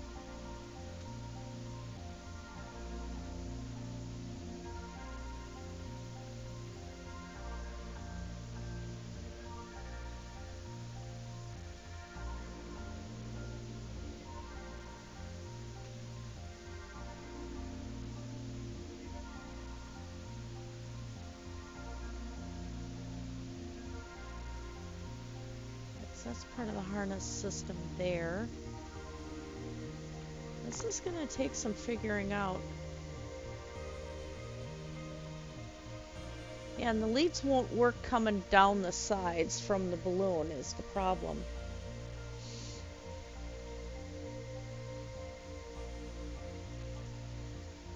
S1: That's part of the harness system there. This is going to take some figuring out. Yeah, and the leads won't work coming down the sides from the balloon is the problem.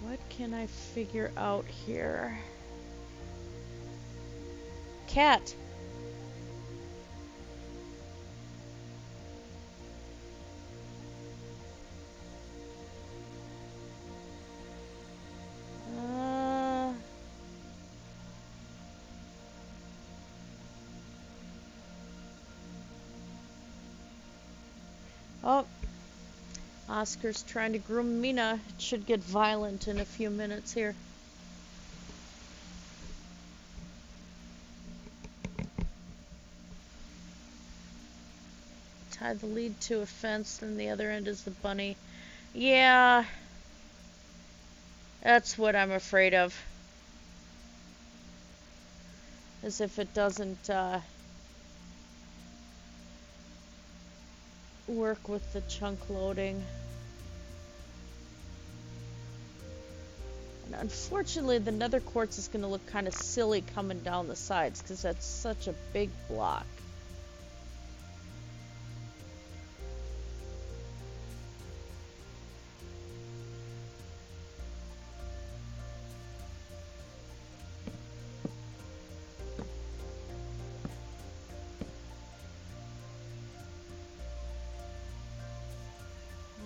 S1: What can I figure out here? Cat! Oh, Oscar's trying to groom Mina. It should get violent in a few minutes here. Tie the lead to a fence, and the other end is the bunny. Yeah, that's what I'm afraid of. As if it doesn't work with the chunk loading. And unfortunately, the nether quartz is going to look kind of silly coming down the sides because that's such a big block.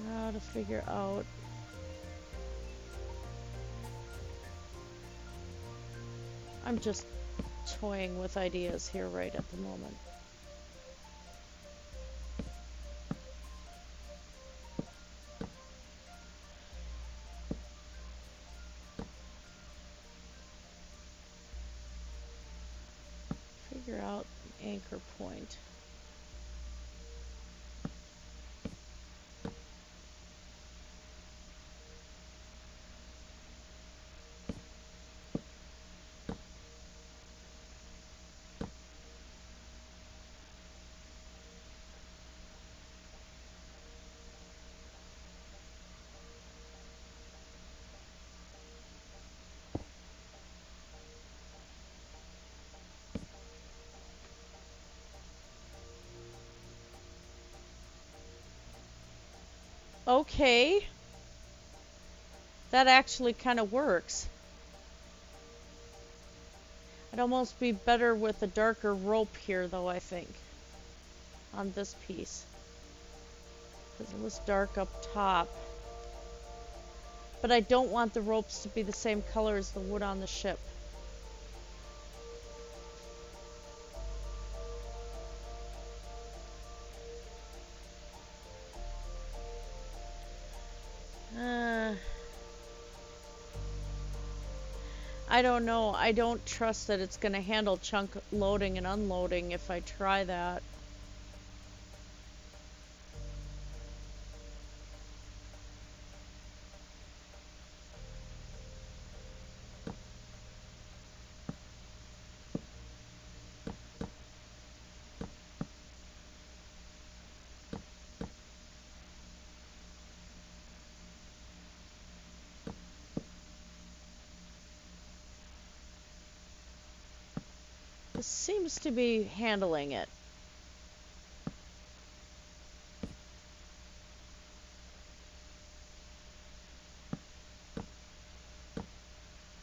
S1: Now to figure out. I'm just toying with ideas here right at the moment. Figure out anchor point. Okay. That actually kind of works. It'd almost be better with a darker rope here, though, I think. On this piece. Because it was dark up top. But I don't want the ropes to be the same color as the wood on the ship. I don't know. I don't trust that it's going to handle chunk loading and unloading if I try that. This seems to be handling it.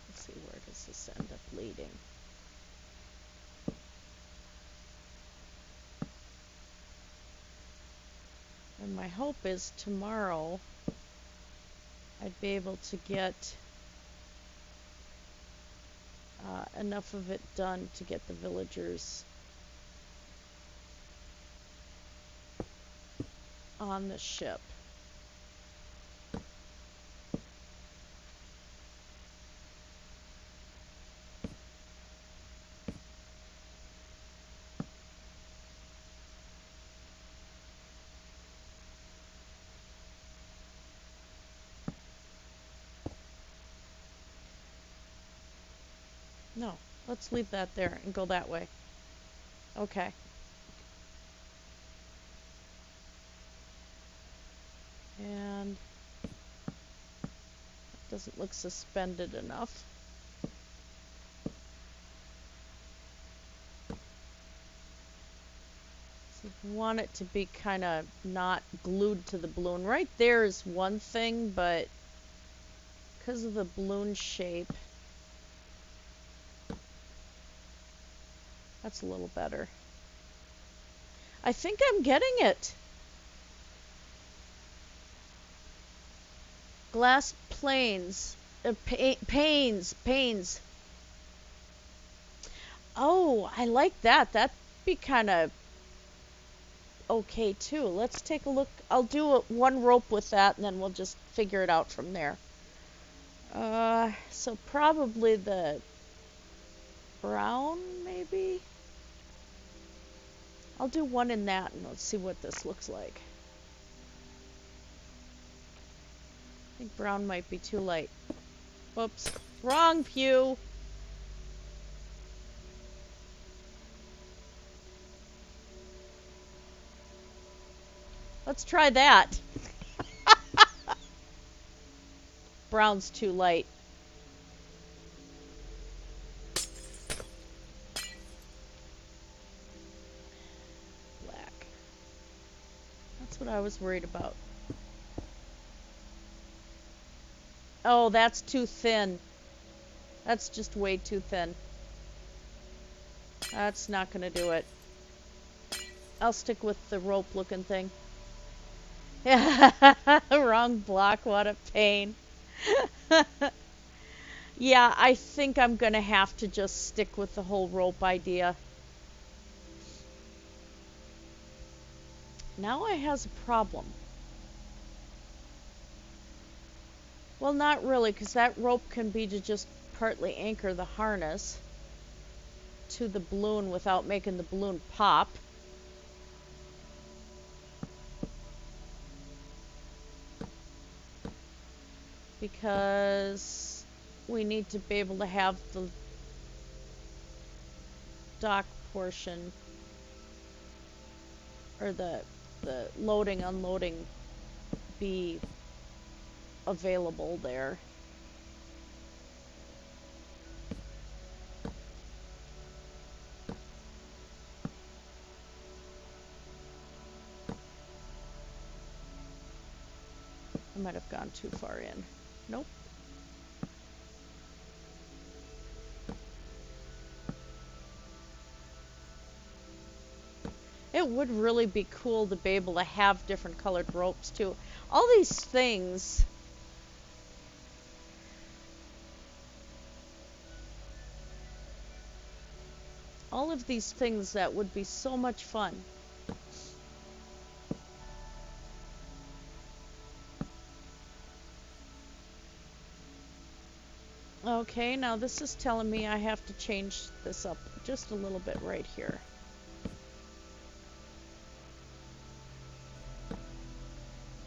S1: Let's see, where does this end up leading? And my hope is tomorrow I'd be able to get enough of it done to get the villagers on the ship. No, let's leave that there and go that way. Okay. And it doesn't look suspended enough. So you want it to be kind of not glued to the balloon. Right there is one thing, but because of the balloon shape, that's a little better. I think I'm getting it. Glass planes. Panes. Oh, I like that. That'd be kind of okay too. Let's take a look. I'll do one rope with that and then we'll just figure it out from there. So probably the brown, maybe? I'll do one in that and let's see what this looks like. I think brown might be too light. Whoops. Wrong pew! Let's try that. Brown's too light. Black. That's what I was worried about. Oh, that's too thin. That's just way too thin. That's not gonna do it. I'll stick with the rope looking thing. Wrong block, what a pain. Yeah, I think I'm gonna have to just stick with the whole rope idea. Now I has a problem. Well, not really, because that rope can be to just partly anchor the harness to the balloon without making the balloon pop. Because we need to be able to have the dock portion, or the loading, unloading be available there. I might have gone too far in. Nope. It would really be cool to be able to have different colored ropes too. All these things. All of these things that would be so much fun. Okay, now this is telling me I have to change this up just a little bit right here.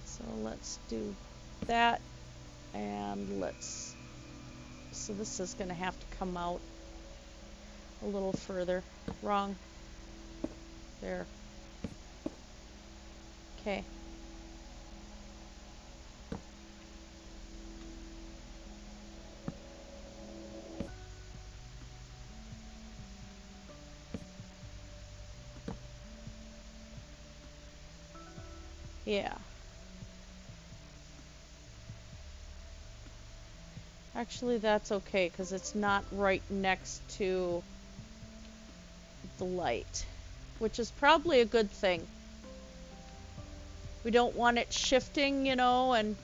S1: So let's do that, and let's, so this is going to have to come out a little further. Wrong. There. Okay. Yeah. Actually, that's okay, because it's not right next to the light, which is probably a good thing. We don't want it shifting, you know, and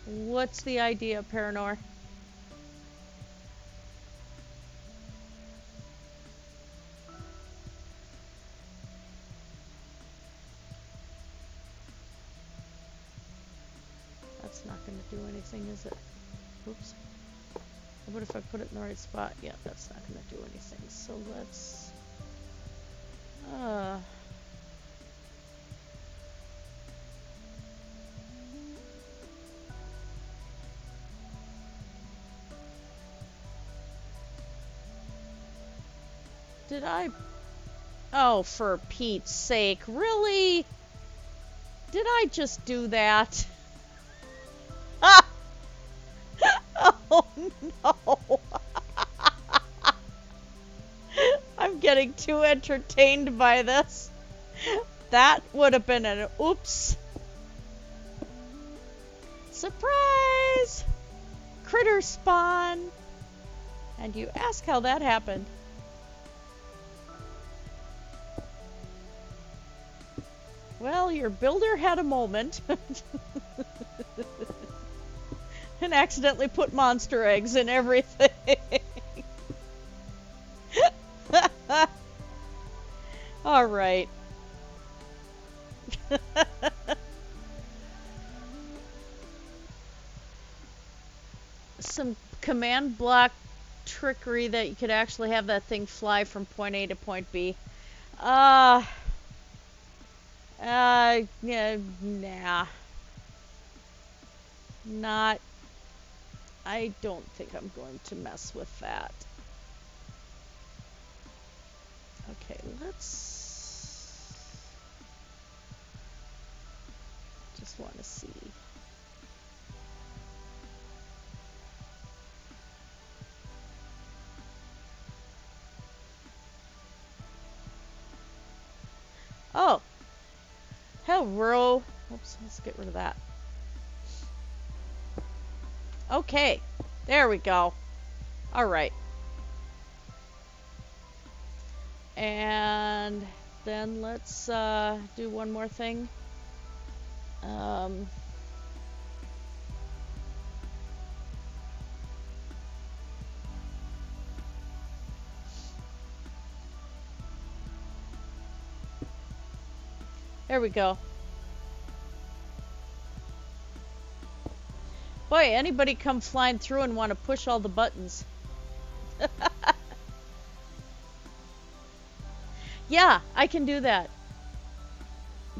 S1: what's the idea, Paranor? That's not going to do anything, is it? Oops. What if I put it in the right spot? Yeah, that's not going to do anything. So let's... Did I... Oh, for Pete's sake. Really? Did I just do that? Ah! Oh, no. I'm getting too entertained by this. That would have been an oops. Surprise! Critter spawn. And you ask how that happened. Well, your builder had a moment. And accidentally put monster eggs in everything. All right. Some command block trickery that you could actually have that thing fly from point A to point B. Yeah, nah. Not. I don't think I'm going to mess with that. Okay, let's... Just want to see. Oh. Hello. Oops, let's get rid of that. Okay. There we go. All right. And then let's do one more thing. There we go. Boy, anybody come flying through and want to push all the buttons. Yeah, I can do that.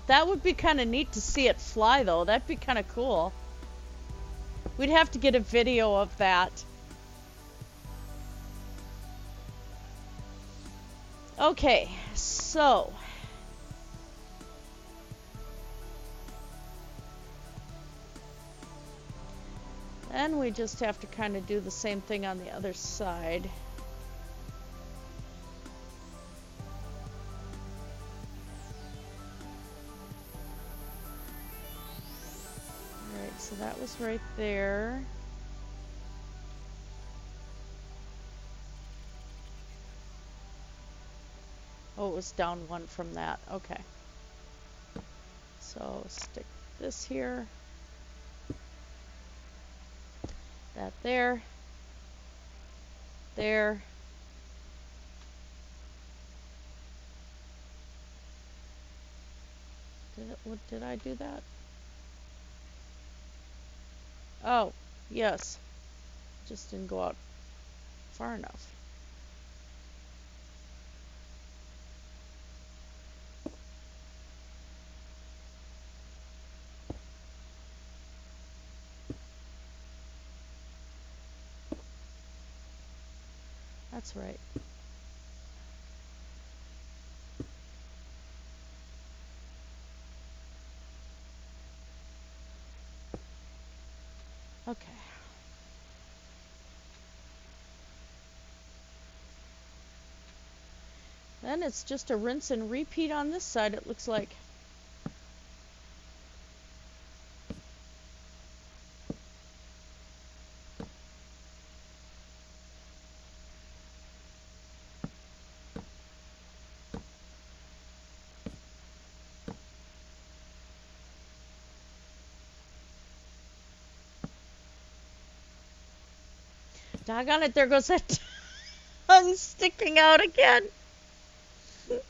S1: That would be kind of neat to see it fly, though. That'd be kind of cool. We'd have to get a video of that. Okay, so... Then we just have to kind of do the same thing on the other side. So that was right there. Oh, it was down one from that. Okay. So stick this here. That there. There. Did I do that? Oh, yes. Just didn't go out far enough. That's right. Okay. Then it's just a rinse and repeat on this side, it looks like. Doggone it, there goes that tongue sticking out again.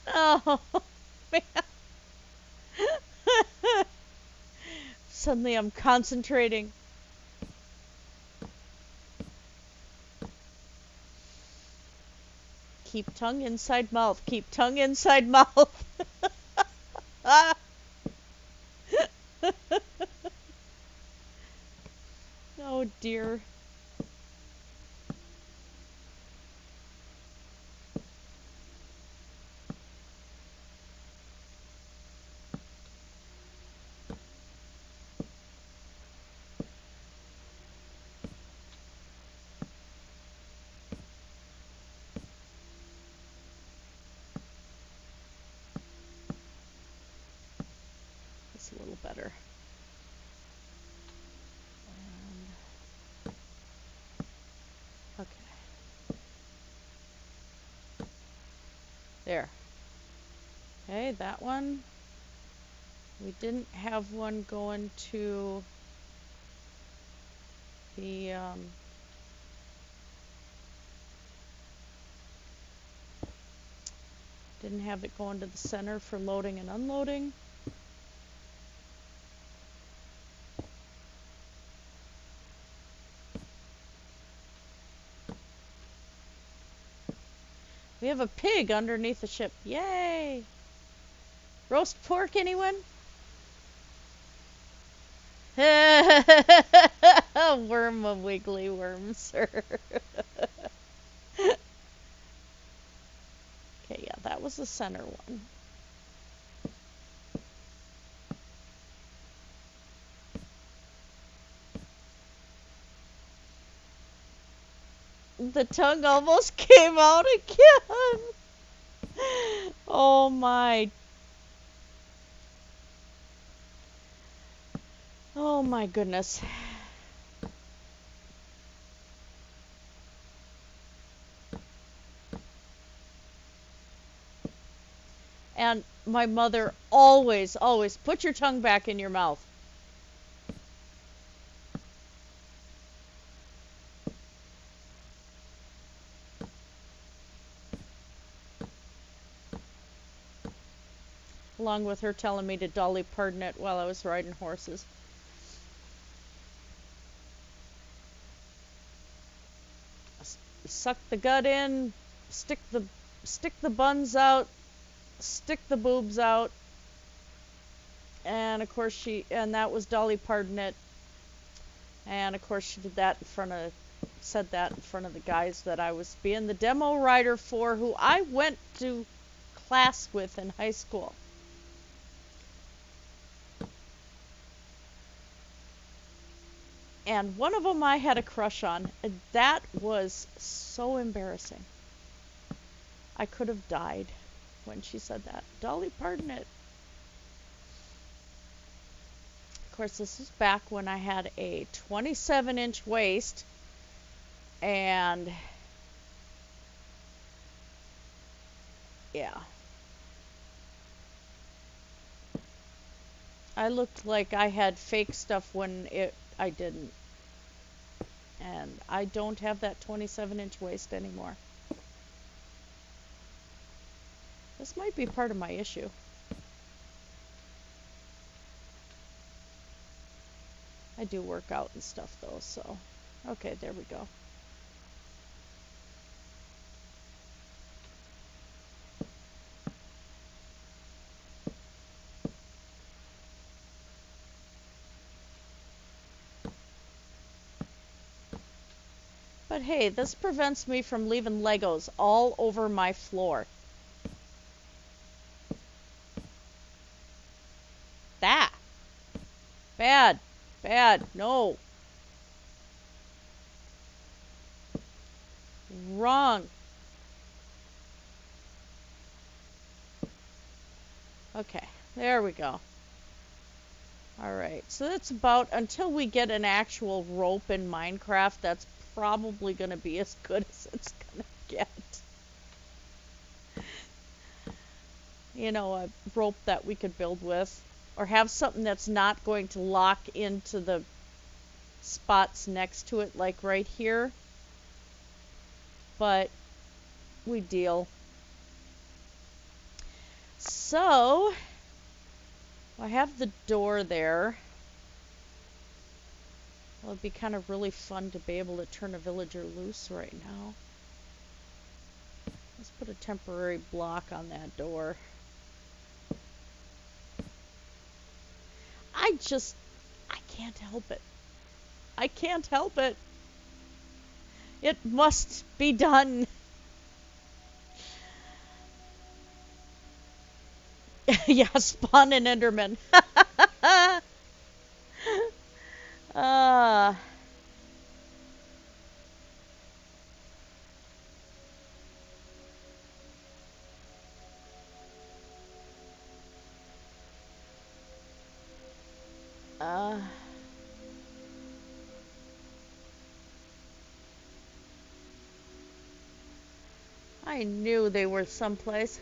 S1: Oh, man. Suddenly I'm concentrating. Keep tongue inside mouth. Keep tongue inside mouth. Oh dear. It's a little better. And, okay. There. Okay, that one. We didn't have one going to the didn't have it going to the center for loading and unloading. We have a pig underneath the ship. Yay! Roast pork, anyone? Worm a wiggly worm, sir. Okay, yeah, that was the center one. The tongue almost came out again. Oh my. Oh my goodness. And my mother always put your tongue back in your mouth. Along with her telling me to Dolly Parton it while I was riding horses. Suck the gut in, stick the buns out, stick the boobs out. And of course that was Dolly Parton it. And of course she did that said that in front of the guys that I was being the demo rider for, who I went to class with in high school. And one of them I had a crush on. And that was so embarrassing. I could have died when she said that. Dolly Parton it. Of course, this is back when I had a 27-inch waist, and yeah, I looked like I had fake stuff when I didn't. And I don't have that 27-inch waist anymore. This might be part of my issue. I do work out and stuff though, so. Okay, there we go. But hey, this prevents me from leaving Legos all over my floor. That. Bad. Bad. No. Wrong. Okay, there we go. Alright, so that's about, until we get an actual rope in Minecraft, that's probably going to be as good as it's going to get. You know, a rope that we could build with. Or have something that's not going to lock into the spots next to it, like right here. But we deal. So, I have the door there. Well, it'd be kind of really fun to be able to turn a villager loose right now. Let's put a temporary block on that door. I can't help it. I can't help it. It must be done. Yeah, spawn an Enderman. uh, uh, I knew they were someplace.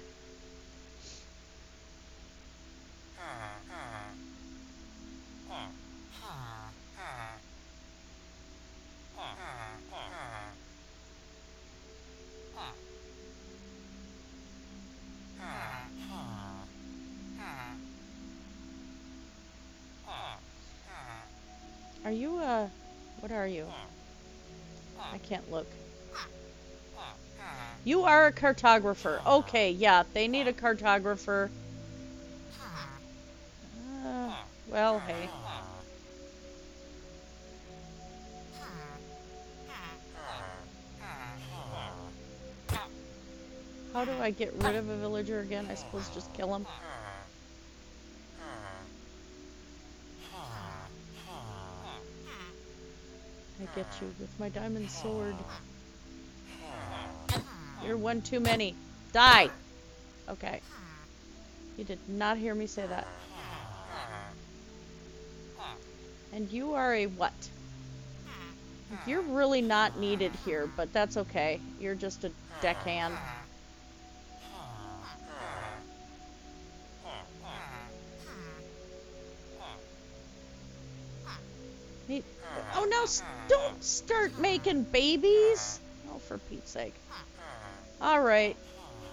S1: Are you, what are you? I can't look. You are a cartographer. Okay, yeah, they need a cartographer. Well, hey. How do I get rid of a villager again? I suppose just kill him. I get you with my diamond sword. You're one too many. Die! Okay. You did not hear me say that. And you are a what? You're really not needed here, but that's okay. You're just a deckhand. Oh no, don't start making babies! Oh, for Pete's sake. Alright.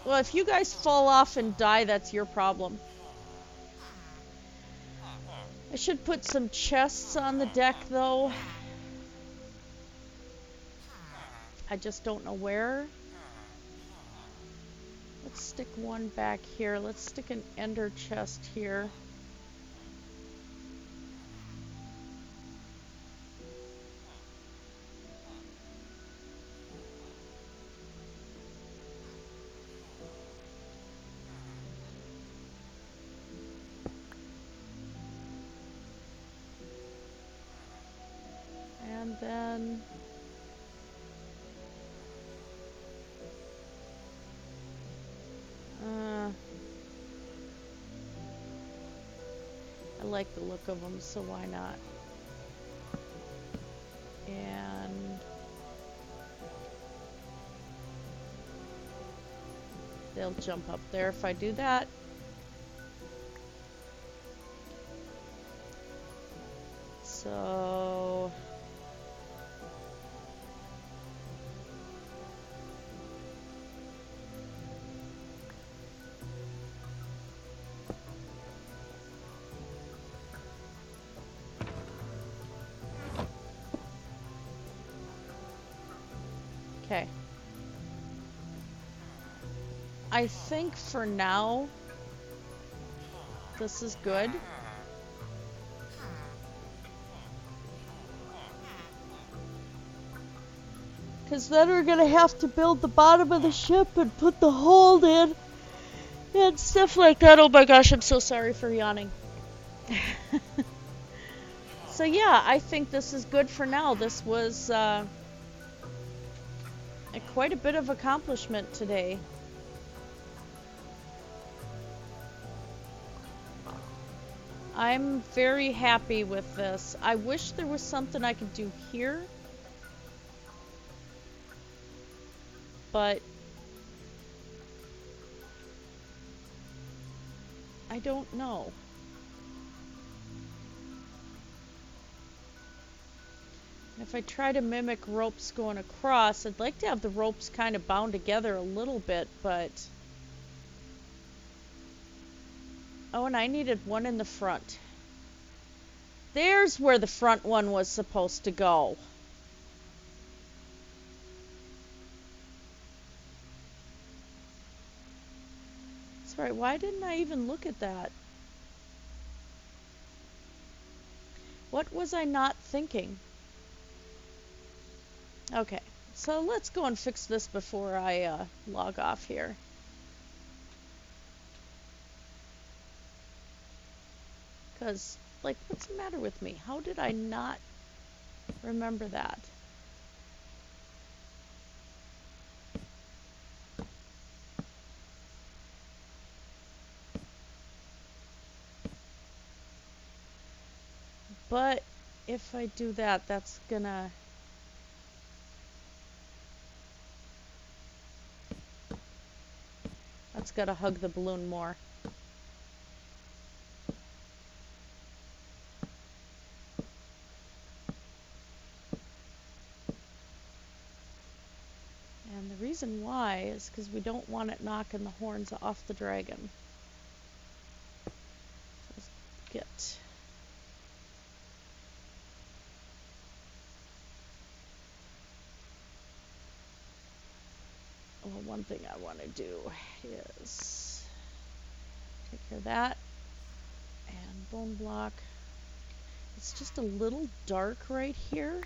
S1: Well, if you guys fall off and die, that's your problem. I should put some chests on the deck, though. I just don't know where. Let's stick one back here. Let's stick an ender chest here. And then I like the look of them, so why not? And they'll jump up there if I do that. So okay. I think for now this is good. Because then we're going to have to build the bottom of the ship and put the hold in and stuff like that. Oh my gosh, I'm so sorry for yawning. So yeah, I think this is good for now. This was quite a bit of accomplishment today. I'm very happy with this. I wish there was something I could do here. But I don't know. If I try to mimic ropes going across, I'd like to have the ropes kind of bound together a little bit, but... Oh, and I needed one in the front. There's where the front one was supposed to go. That's right, why didn't I even look at that? What was I not thinking? Okay, so let's go and fix this before I log off here. Because, like, what's the matter with me? How did I not remember that? But if I do that, that's gonna... That's gotta hug the balloon more. And the reason why is because we don't want it knocking the horns off the dragon. Let's get... Well, one thing I want to do is take care of that. And bone block. It's just a little dark right here.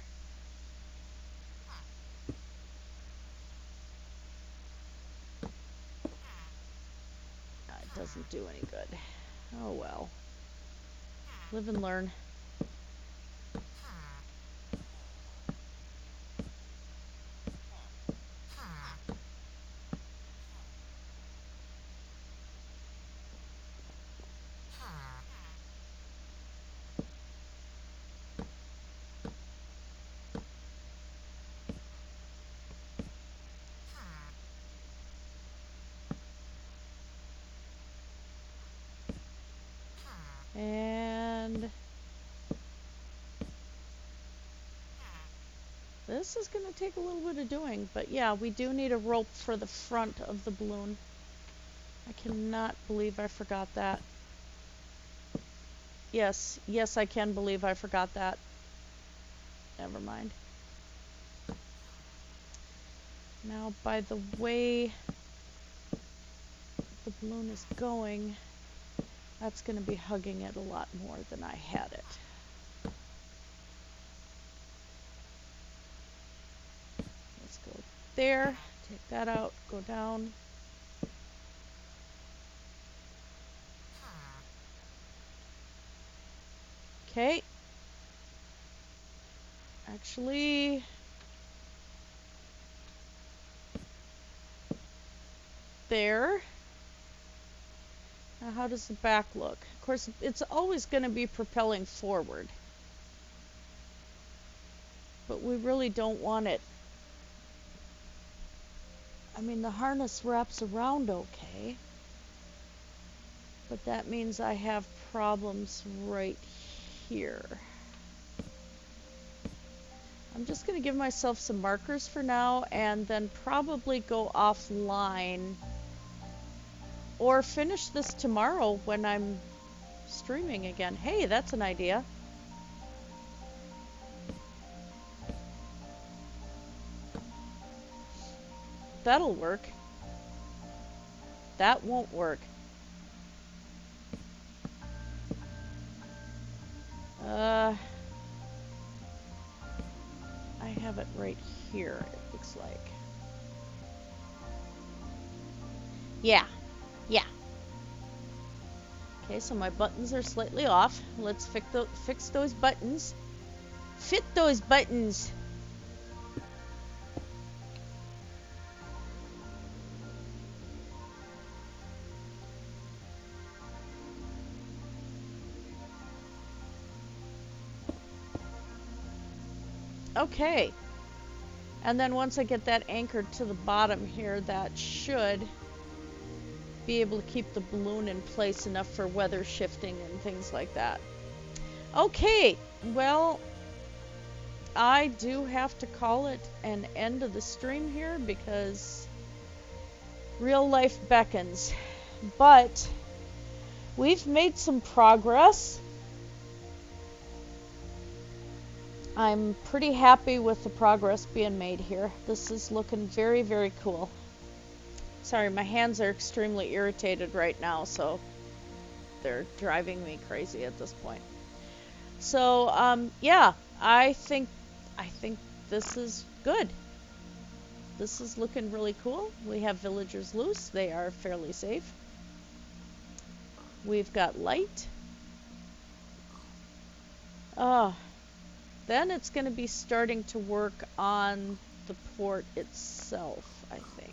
S1: It doesn't do any good. Oh well. Live and learn. And this is going to take a little bit of doing, but yeah, we do need a rope for the front of the balloon. I cannot believe I forgot that. Yes, I can believe I forgot that. Never mind. Now, by the way the balloon is going, that's going to be hugging it a lot more than I had it. Let's go there, take that out, go down. Okay. Actually, there. Now, how does the back look? Of course, it's always going to be propelling forward. But we really don't want it. I mean, the harness wraps around okay. But that means I have problems right here. I'm just going to give myself some markers for now and then probably go offline or finish this tomorrow when I'm streaming again. Hey, that's an idea. That'll work. That won't work. I have it right here, it looks like. Yeah. Okay, so my buttons are slightly off. Let's fix those buttons. Fit those buttons. Okay. And then once I get that anchored to the bottom here, that should be able to keep the balloon in place enough for weather shifting and things like that. Okay, well, I do have to call it an end of the stream here because real life beckons. But we've made some progress. I'm pretty happy with the progress being made here. This is looking very, very cool. Sorry, my hands are extremely irritated right now, so they're driving me crazy at this point. So, yeah, I think this is good. This is looking really cool. We have villagers loose. They are fairly safe. We've got light. Then it's going to be starting to work on the port itself, I think.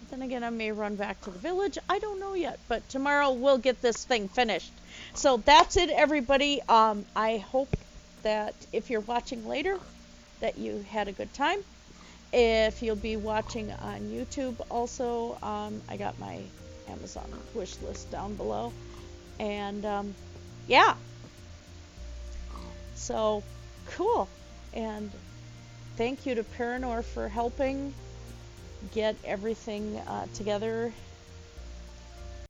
S1: Then again, I may run back to the village. I don't know yet, but tomorrow we'll get this thing finished. So that's it, everybody. I hope that if you're watching later, that you had a good time. If you'll be watching on YouTube also, I got my Amazon wish list down below. And, yeah. So, cool. And thank you to Paranor for helping get everything together